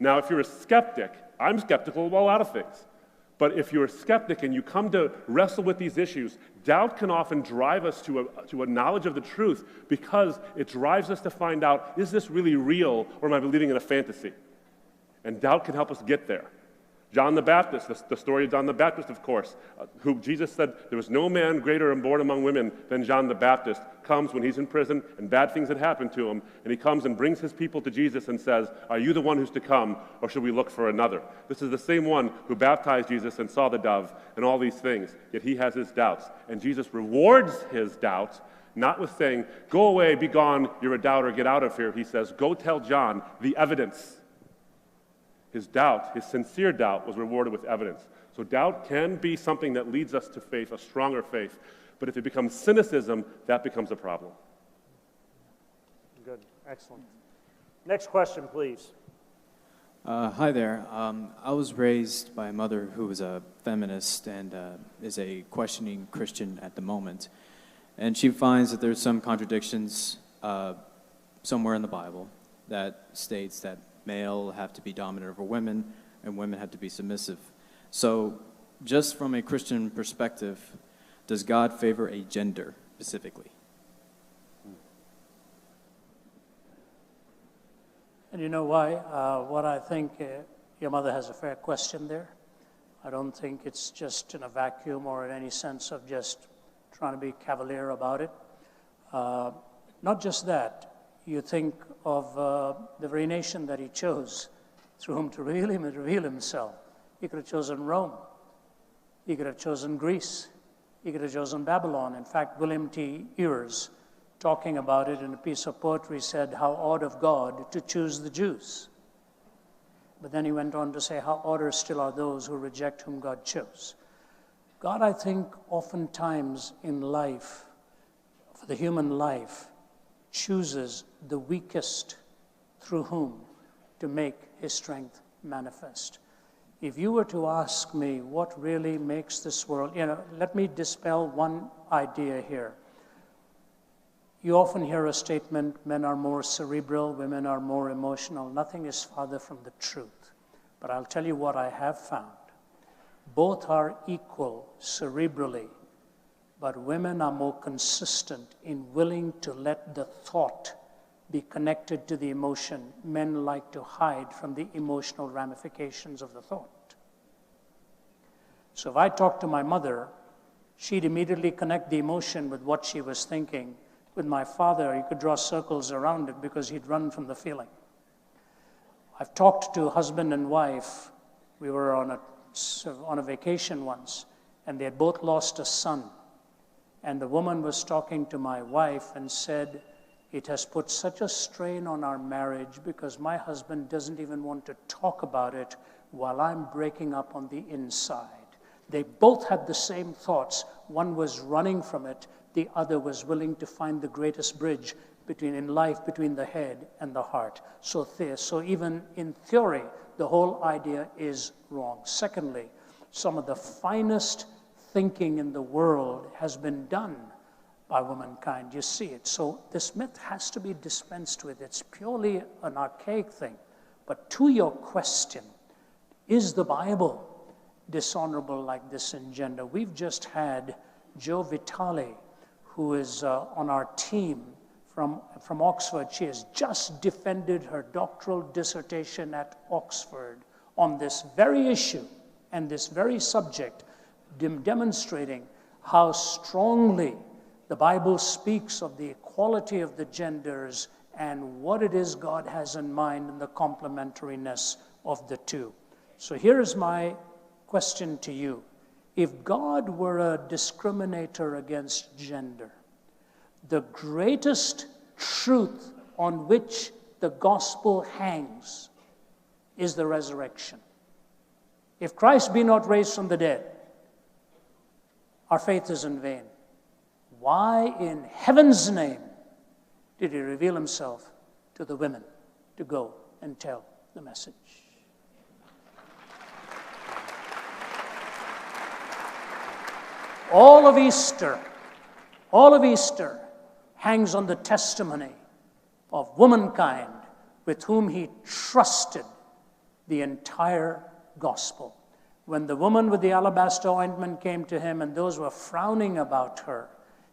Now, if you're a skeptic, I'm skeptical about a lot of things. But if you're a skeptic and you come to wrestle with these issues, doubt can often drive us to a knowledge of the truth, because it drives us to find out, is this really real, or am I believing in a fantasy? And doubt can help us get there. John the Baptist, the story of John the Baptist, of course, who Jesus said there was no man greater and born among women than John the Baptist, comes when he's in prison and bad things had happened to him, and he comes and brings his people to Jesus and says, are you the one who's to come, or should we look for another? This is the same one who baptized Jesus and saw the dove and all these things, yet he has his doubts. And Jesus rewards his doubts, not with saying, go away, be gone, you're a doubter, get out of here. He says, go tell John the evidence. His doubt, his sincere doubt, was rewarded with evidence. So doubt can be something that leads us to faith, a stronger faith. But if it becomes cynicism, that becomes a problem. Good. Excellent. Next question, please. Hi there. I was raised by a mother who was a feminist and is a questioning Christian at the moment. And she finds that there's some contradictions somewhere in the Bible that states that male have to be dominant over women, and women have to be submissive. So, just from a Christian perspective, does God favor a gender specifically? And you know why? What I think, your mother has a fair question there. I don't think it's just in a vacuum or in any sense of just trying to be cavalier about it. Not just that. You think of the very nation that he chose, through whom to reveal himself. He could have chosen Rome. He could have chosen Greece. He could have chosen Babylon. In fact, William T. Ears, talking about it in a piece of poetry, said, how odd of God to choose the Jews. But then he went on to say, how odder still are those who reject whom God chose. God, I think, oftentimes in life, for the human life, chooses the weakest through whom to make his strength manifest. If you were to ask me what really makes this world, let me dispel one idea here. You often hear a statement, men are more cerebral, women are more emotional. Nothing is farther from the truth. But I'll tell you what I have found. Both are equal cerebrally, but women are more consistent in willing to let the thought be connected to the emotion. Men like to hide from the emotional ramifications of the thought. So if I talked to my mother, she'd immediately connect the emotion with what she was thinking. With my father, you could draw circles around it because he'd run from the feeling. I've talked to husband and wife. We were on a vacation once, and they had both lost a son. And the woman was talking to my wife and said, it has put such a strain on our marriage because my husband doesn't even want to talk about it while I'm breaking up on the inside. They both had the same thoughts. One was running from it. The other was willing to find the greatest bridge in life between the head and the heart. So even in theory, the whole idea is wrong. Secondly, some of the finest thinking in the world has been done by womankind. You see it. So this myth has to be dispensed with. It's purely an archaic thing. But to your question, is the Bible dishonorable like this in gender? We've just had Joe Vitale, who is on our team from Oxford. She has just defended her doctoral dissertation at Oxford on this very issue and this very subject, demonstrating how strongly the Bible speaks of the equality of the genders and what it is God has in mind and the complementariness of the two. So here is my question to you. If God were a discriminator against gender, the greatest truth on which the gospel hangs is the resurrection. If Christ be not raised from the dead, our faith is in vain. Why in heaven's name did he reveal himself to the women to go and tell the message? All of Easter hangs on the testimony of womankind with whom he trusted the entire gospel. When the woman with the alabaster ointment came to him and those were frowning about her,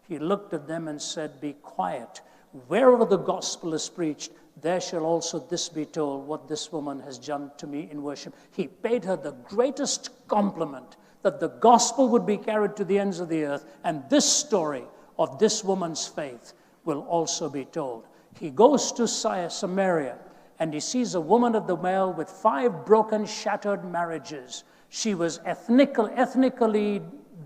he looked at them and said, be quiet. Wherever the gospel is preached, there shall also this be told, what this woman has done to me in worship. He paid her the greatest compliment, that the gospel would be carried to the ends of the earth, and this story of this woman's faith will also be told. He goes to Samaria, and he sees a woman of the well with 5 broken, shattered marriages. She was ethnically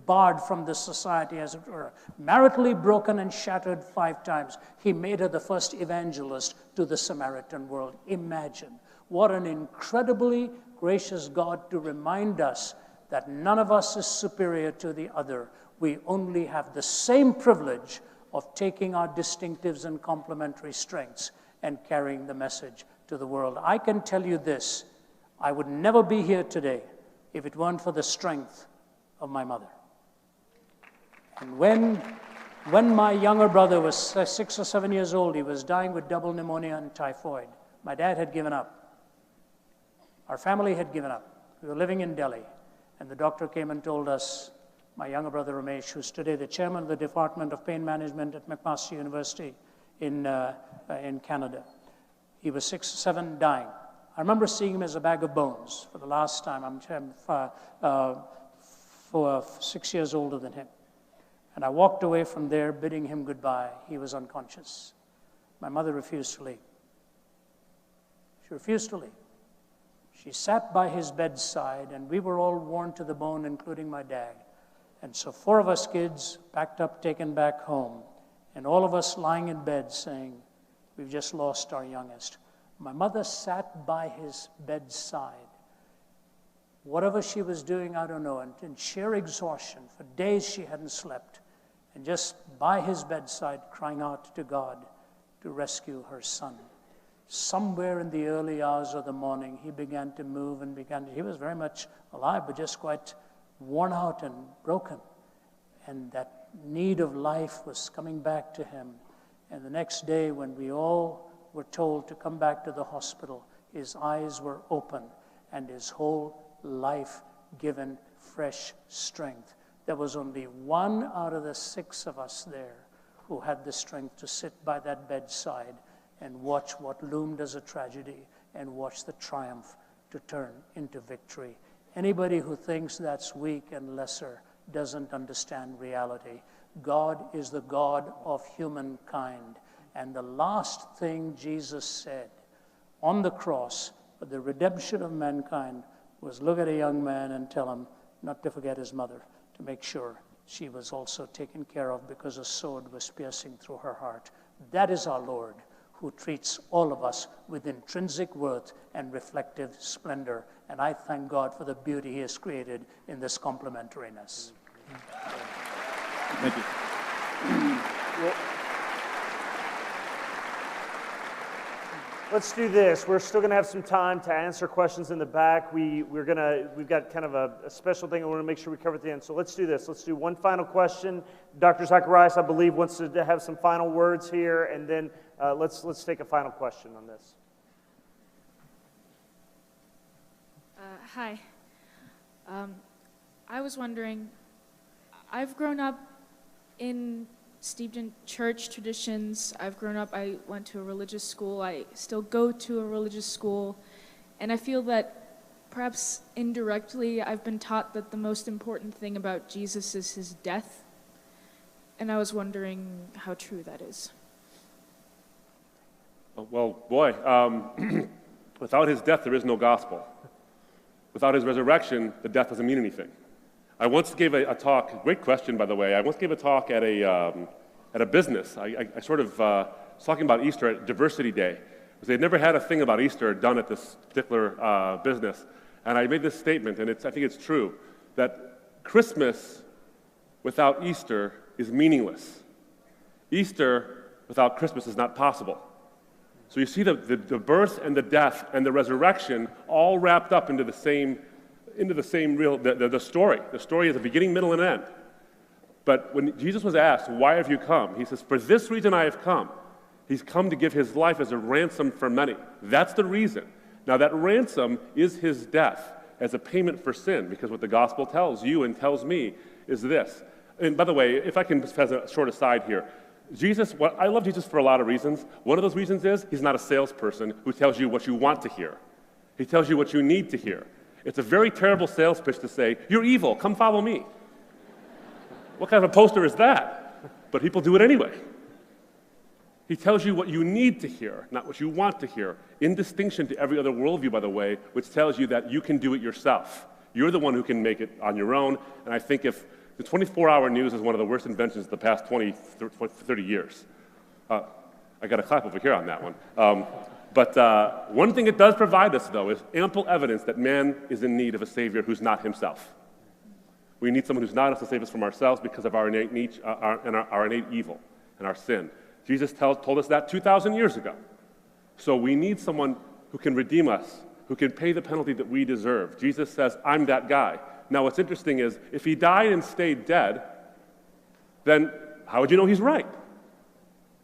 barred from the society, as it were, maritally broken and shattered 5 times. He made her the first evangelist to the Samaritan world. Imagine what an incredibly gracious God to remind us that none of us is superior to the other. We only have the same privilege of taking our distinctives and complementary strengths and carrying the message to the world. I can tell you this, I would never be here today if it weren't for the strength of my mother. And when my younger brother was 6 or 7 years old, he was dying with double pneumonia and typhoid. My dad had given up. Our family had given up. We were living in Delhi. And the doctor came and told us, my younger brother Ramesh, who's today the chairman of the Department of Pain Management at McMaster University in Canada. He was 6 or 7, dying. I remember seeing him as a bag of bones for the last time. I'm 6 years older than him. And I walked away from there bidding him goodbye. He was unconscious. My mother refused to leave. She refused to leave. She sat by his bedside, and we were all worn to the bone, including my dad. And so 4 of us kids packed up, taken back home, and all of us lying in bed saying, we've just lost our youngest. My mother sat by his bedside Whatever she was doing, I don't know, and in sheer exhaustion, for days she hadn't slept, and just by his bedside crying out to God to rescue her son. Somewhere in the early hours of the morning, he began to move and he was very much alive, but just quite worn out and broken. And that need of life was coming back to him. And the next day, when we all were told to come back to the hospital, his eyes were open and his whole life given fresh strength. There was only one out of the 6 of us there who had the strength to sit by that bedside and watch what loomed as a tragedy and watch the triumph to turn into victory. Anybody who thinks that's weak and lesser doesn't understand reality. God is the God of humankind. And the last thing Jesus said on the cross for the redemption of mankind was look at a young man and tell him not to forget his mother, to make sure she was also taken care of because a sword was piercing through her heart. That is our Lord, who treats all of us with intrinsic worth and reflective splendor. And I thank God for the beauty he has created in this complementariness. Thank you. Well, let's do this. We're still going to have some time to answer questions in the back. We've got kind of a special thing I want to make sure we cover at the end. So let's do this. Let's do one final question. Dr. Zacharias, I believe, wants to have some final words here, and then let's take a final question on this. Hi. I was wondering, I've grown up steeped in church traditions. I went to a religious school. I still go to a religious school. And I feel that perhaps indirectly I've been taught that the most important thing about Jesus is his death. And I was wondering how true that is. Well, boy, without his death, there is no gospel. Without his resurrection, the death doesn't mean anything. I once gave a talk, great question, by the way. I once gave a talk at a business. I sort of was talking about Easter at Diversity Day, because they'd never had a thing about Easter done at this particular business. And I made this statement, and I think it's true, that Christmas without Easter is meaningless. Easter without Christmas is not possible. So you see the birth and the death and the resurrection all wrapped up into the same the story. The story is a beginning, middle, and end. But when Jesus was asked, why have you come? He says, for this reason I have come. He's come to give his life as a ransom for many. That's the reason. Now that ransom is his death as a payment for sin, because what the gospel tells you and tells me is this. And by the way, if I can just have a short aside here, I love Jesus for a lot of reasons. One of those reasons is he's not a salesperson who tells you what you want to hear. He tells you what you need to hear. It's a very terrible sales pitch to say, you're evil, come follow me. What kind of a poster is that? But people do it anyway. He tells you what you need to hear, not what you want to hear, in distinction to every other worldview, by the way, which tells you that you can do it yourself. You're the one who can make it on your own, and I think if the 24-hour news is one of the worst inventions of the past 20, 30 years. I got a clap over here on that one. But one thing it does provide us, though, is ample evidence that man is in need of a Savior who's not himself. We need someone who's not us to save us from ourselves because of our innate evil and our sin. Jesus told us that 2,000 years ago. So we need someone who can redeem us, who can pay the penalty that we deserve. Jesus says, I'm that guy. Now what's interesting is, if he died and stayed dead, then how would you know he's right?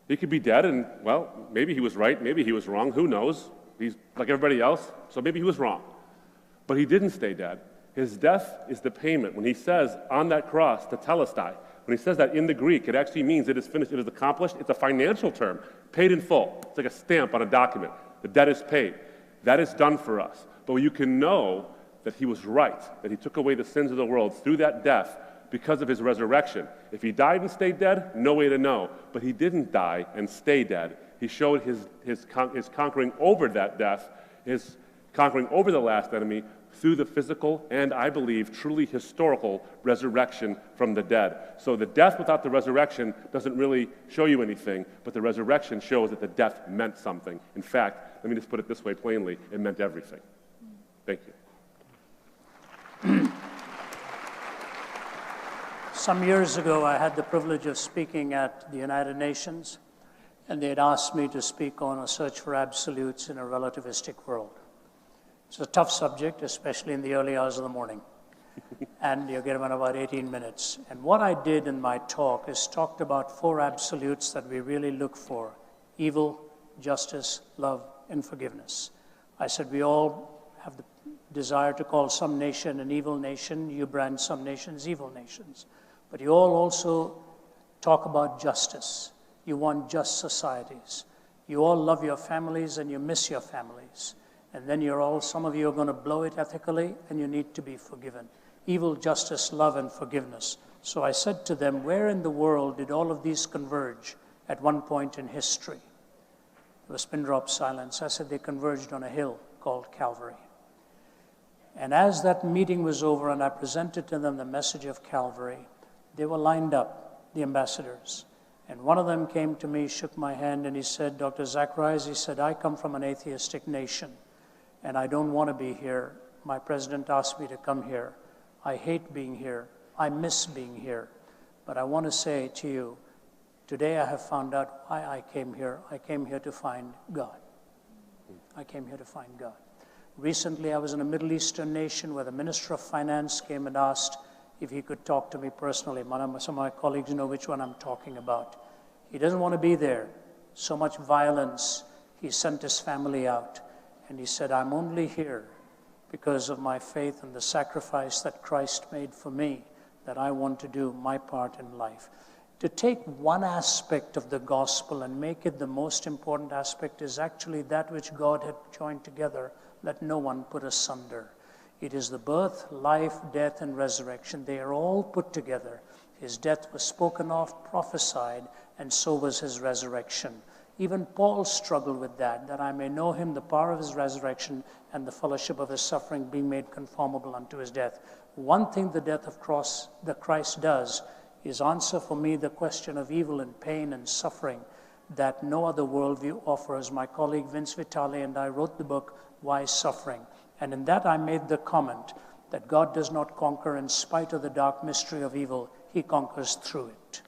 He could be dead and, well, maybe he was right, maybe he was wrong, who knows? He's like everybody else, so maybe he was wrong. But he didn't stay dead. His death is the payment. When he says on that cross, tetelestai, when he says that in the Greek, it actually means it is finished, it is accomplished. It's a financial term, paid in full. It's like a stamp on a document. The debt is paid. That is done for us. But you can know that he was right, that he took away the sins of the world through that death because of his resurrection. If he died and stayed dead, no way to know. But he didn't die and stay dead. He showed his conquering over that death, his conquering over the last enemy through the physical and, I believe, truly historical resurrection from the dead. So the death without the resurrection doesn't really show you anything, but the resurrection shows that the death meant something. In fact, let me just put it this way plainly, it meant everything. Thank you. Some years ago, I had the privilege of speaking at the United Nations, and they had asked me to speak on a search for absolutes in a relativistic world. It's a tough subject, especially in the early hours of the morning. And you get about 18 minutes. And what I did in my talk is talked about 4 absolutes that we really look for: evil, justice, love, and forgiveness. I said we all have the desire to call some nation an evil nation. You brand some nations evil nations. But you all also talk about justice. You want just societies. You all love your families and you miss your families. And then some of you are going to blow it ethically, and you need to be forgiven. Evil, justice, love, and forgiveness. So I said to them, where in the world did all of these converge at one point in history? There was pin drop silence. I said they converged on a hill called Calvary. And as that meeting was over and I presented to them the message of Calvary, they were lined up, the ambassadors. And one of them came to me, shook my hand, and he said, Dr. Zacharias, he said, I come from an atheistic nation, and I don't want to be here. My president asked me to come here. I hate being here. I miss being here. But I want to say to you, today I have found out why I came here. I came here to find God. I came here to find God. Recently, I was in a Middle Eastern nation where the Minister of Finance came and asked if he could talk to me personally. Some of my colleagues know which one I'm talking about. He doesn't want to be there. So much violence. He sent his family out. And he said, I'm only here because of my faith and the sacrifice that Christ made for me, that I want to do my part in life. To take one aspect of the gospel and make it the most important aspect is actually that which God had joined together. Let no one put asunder. It is the birth, life, death, and resurrection. They are all put together. His death was spoken of, prophesied, and so was his resurrection. Even Paul struggled with that I may know him, the power of his resurrection, and the fellowship of his suffering, being made conformable unto his death. One thing the death of Christ does is answer for me the question of evil and pain and suffering that no other worldview offers. My colleague Vince Vitale and I wrote the book, Why Suffering? And in that I made the comment that God does not conquer in spite of the dark mystery of evil. He conquers through it.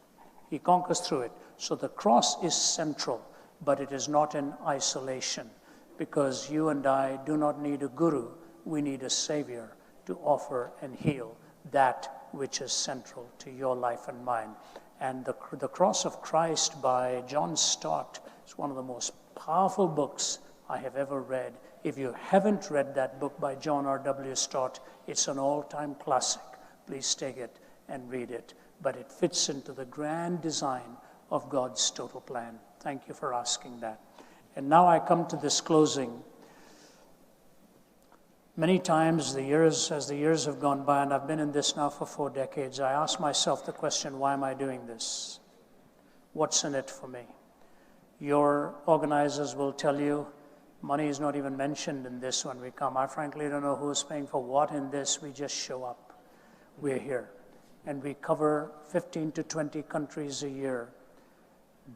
He conquers through it. So the cross is central, but it is not in isolation, because you and I do not need a guru. We need a savior to offer and heal that which is central to your life and mine. And the Cross of Christ by John Stott is one of the most powerful books I have ever read. If you haven't read that book by John R.W. Stott, it's an all-time classic. Please take it and read it. But it fits into the grand design of God's total plan. Thank you for asking that. And now I come to this closing. Many times, as the years have gone by, and I've been in this now for 4 decades, I ask myself the question, why am I doing this? What's in it for me? Your organizers will tell you, money is not even mentioned in this when we come. I frankly don't know who's paying for what in this. We just show up. We're here. And we cover 15 to 20 countries a year.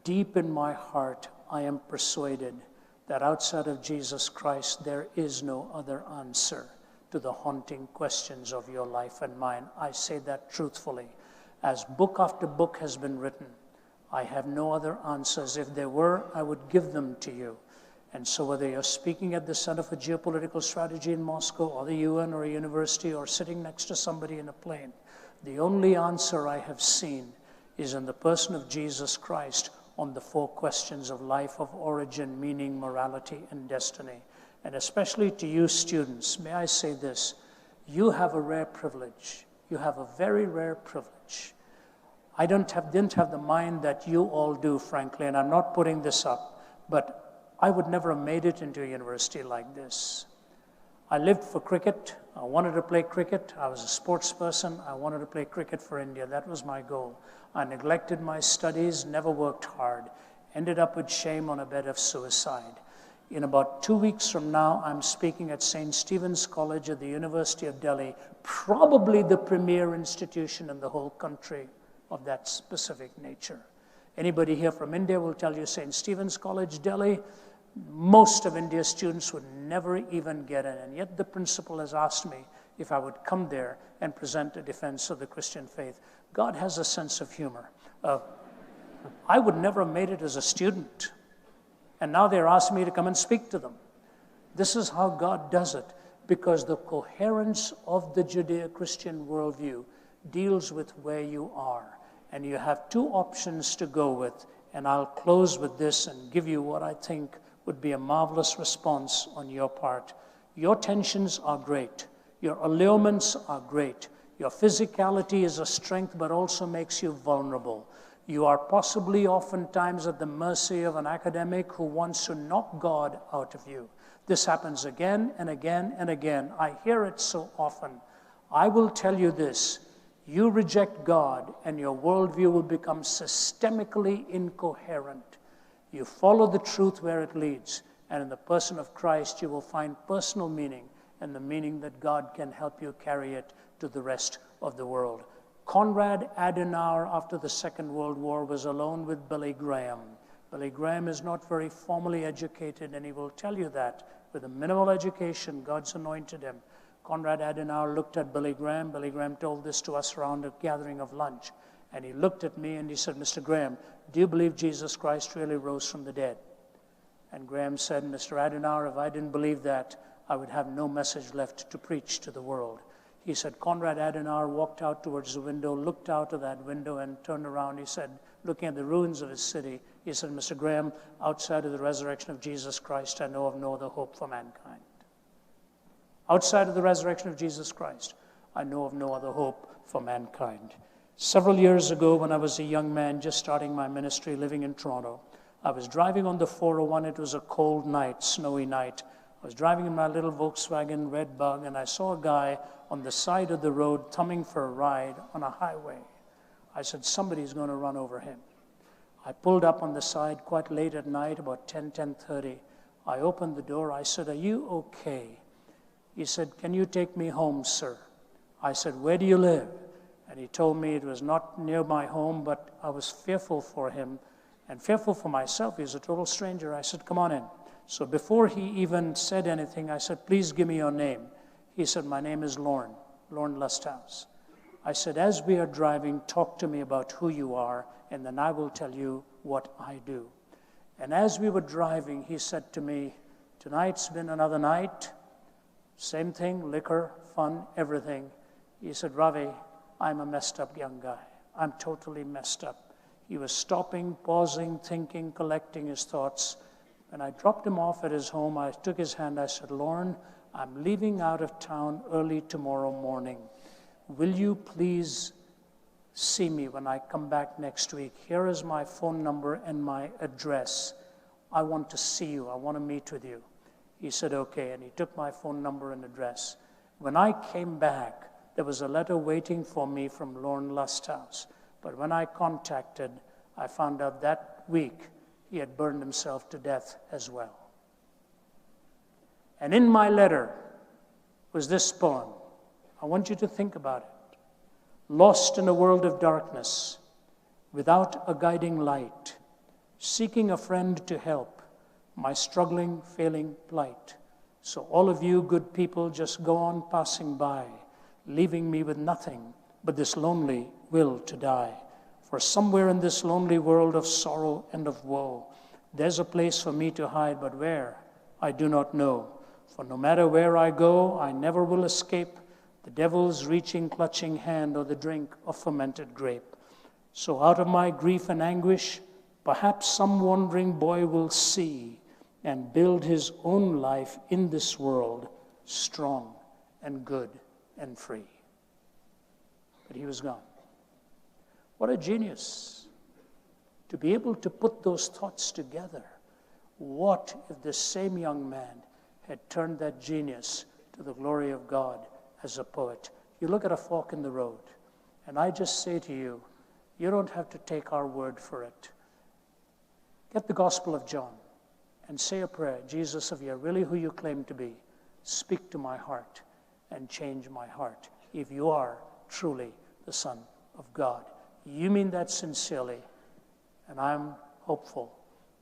Deep in my heart, I am persuaded that outside of Jesus Christ, there is no other answer to the haunting questions of your life and mine. I say that truthfully. As book after book has been written, I have no other answers. If there were, I would give them to you. And so whether you're speaking at the Center for Geopolitical Strategy in Moscow or the UN or a university or sitting next to somebody in a plane, the only answer I have seen is in the person of Jesus Christ on the 4 questions of life, of origin, meaning, morality, and destiny. And especially to you students, may I say this, you have a rare privilege. You have a very rare privilege. I didn't have the mind that you all do, frankly, and I'm not putting this up, but I would never have made it into a university like this. I lived for cricket. I wanted to play cricket. I was a sports person. I wanted to play cricket for India. That was my goal. I neglected my studies, never worked hard, ended up with shame on a bed of suicide. In about 2 weeks from now, I'm speaking at St. Stephen's College at the University of Delhi, probably the premier institution in the whole country of that specific nature. Anybody here from India will tell you St. Stephen's College, Delhi, most of India's students would never even get in. And yet the principal has asked me, if I would come there and present a defense of the Christian faith. God has a sense of humor. I would never have made it as a student, and now they're asking me to come and speak to them. This is how God does it, because the coherence of the Judeo-Christian worldview deals with where you are. And you have two options to go with, and I'll close with this and give you what I think would be a marvelous response on your part. Your tensions are great. Your allurements are great. Your physicality is a strength, but also makes you vulnerable. You are possibly oftentimes at the mercy of an academic who wants to knock God out of you. This happens again and again and again. I hear it so often. I will tell you this. You reject God and your worldview will become systemically incoherent. You follow the truth where it leads, and in the person of Christ you will find personal meaning and the meaning that God can help you carry it to the rest of the world. Konrad Adenauer, after the Second World War, was alone with Billy Graham. Billy Graham is not very formally educated, and he will tell you that. With a minimal education, God's anointed him. Konrad Adenauer looked at Billy Graham. Billy Graham told this to us around a gathering of lunch. And he looked at me and he said, Mr. Graham, do you believe Jesus Christ really rose from the dead? And Graham said, Mr. Adenauer, if I didn't believe that, I would have no message left to preach to the world. He said, Konrad Adenauer walked out towards the window, looked out of that window and turned around. He said, looking at the ruins of his city, he said, Mr. Graham, outside of the resurrection of Jesus Christ, I know of no other hope for mankind. Outside of the resurrection of Jesus Christ, I know of no other hope for mankind. Several years ago, when I was a young man just starting my ministry living in Toronto, I was driving on the 401. It was a cold night, snowy night. I was driving in my little Volkswagen Red Bug, and I saw a guy on the side of the road thumbing for a ride on a highway. I said, somebody's going to run over him. I pulled up on the side quite late at night, about 10:30. I opened the door. I said, are you okay? He said, can you take me home, sir? I said, where do you live? And he told me it was not near my home, but I was fearful for him and fearful for myself. He was a total stranger. I said, come on in. So before he even said anything, I said, please give me your name. He said, my name is Lorne Lusthouse. I said, as we are driving, talk to me about who you are, and then I will tell you what I do. And as we were driving, he said to me, tonight's been another night. Same thing, liquor, fun, everything. He said, Ravi, I'm a messed up young guy. I'm totally messed up. He was stopping, pausing, thinking, collecting his thoughts. When I dropped him off at his home, I took his hand. I said, Lorne, I'm leaving out of town early tomorrow morning. Will you please see me when I come back next week? Here is my phone number and my address. I want to see you. I want to meet with you. He said, okay, and he took my phone number and address. When I came back, there was a letter waiting for me from Lorne Lusthouse. But when I contacted, I found out that week he had burned himself to death as well. And in my letter was this poem. I want you to think about it. Lost in a world of darkness, without a guiding light, seeking a friend to help, my struggling, failing plight. So all of you good people just go on passing by, leaving me with nothing but this lonely will to die. For somewhere in this lonely world of sorrow and of woe, there's a place for me to hide, but where, I do not know. For no matter where I go, I never will escape the devil's reaching, clutching hand or the drink of fermented grape. So out of my grief and anguish, perhaps some wandering boy will see and build his own life in this world, strong and good and free. But he was gone. What a genius to be able to put those thoughts together. What if this same young man had turned that genius to the glory of God as a poet? You look at a fork in the road, and I just say to you, you don't have to take our word for it. Get the Gospel of John and say a prayer. Jesus, if you're really who you claim to be, speak to my heart and change my heart. If you are truly the Son of God, you mean that sincerely, and I'm hopeful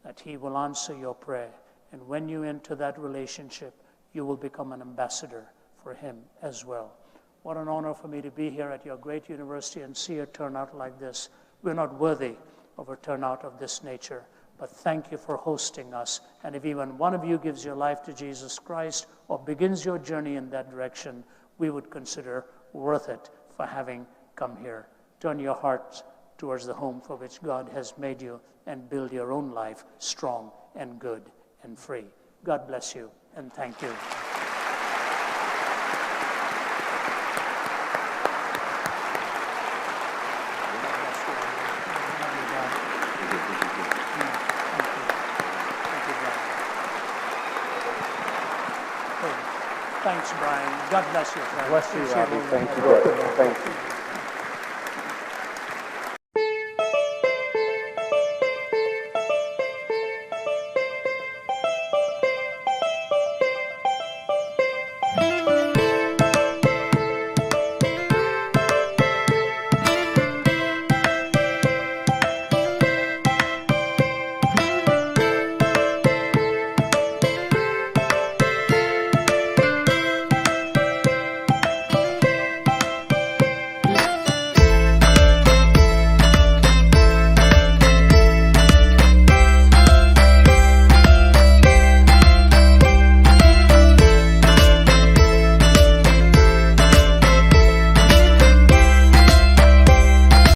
that he will answer your prayer. And when you enter that relationship, you will become an ambassador for him as well. What an honor for me to be here at your great university and see a turnout like this. We're not worthy of a turnout of this nature, but thank you for hosting us. And if even one of you gives your life to Jesus Christ or begins your journey in that direction, we would consider worth it for having come here. Turn your hearts towards the home for which God has made you and build your own life strong and good and free. God bless you and thank you. Thanks, Brian. God bless you, friend. Bless you, Appreciate Robbie. all Thank your you. help. Thank you.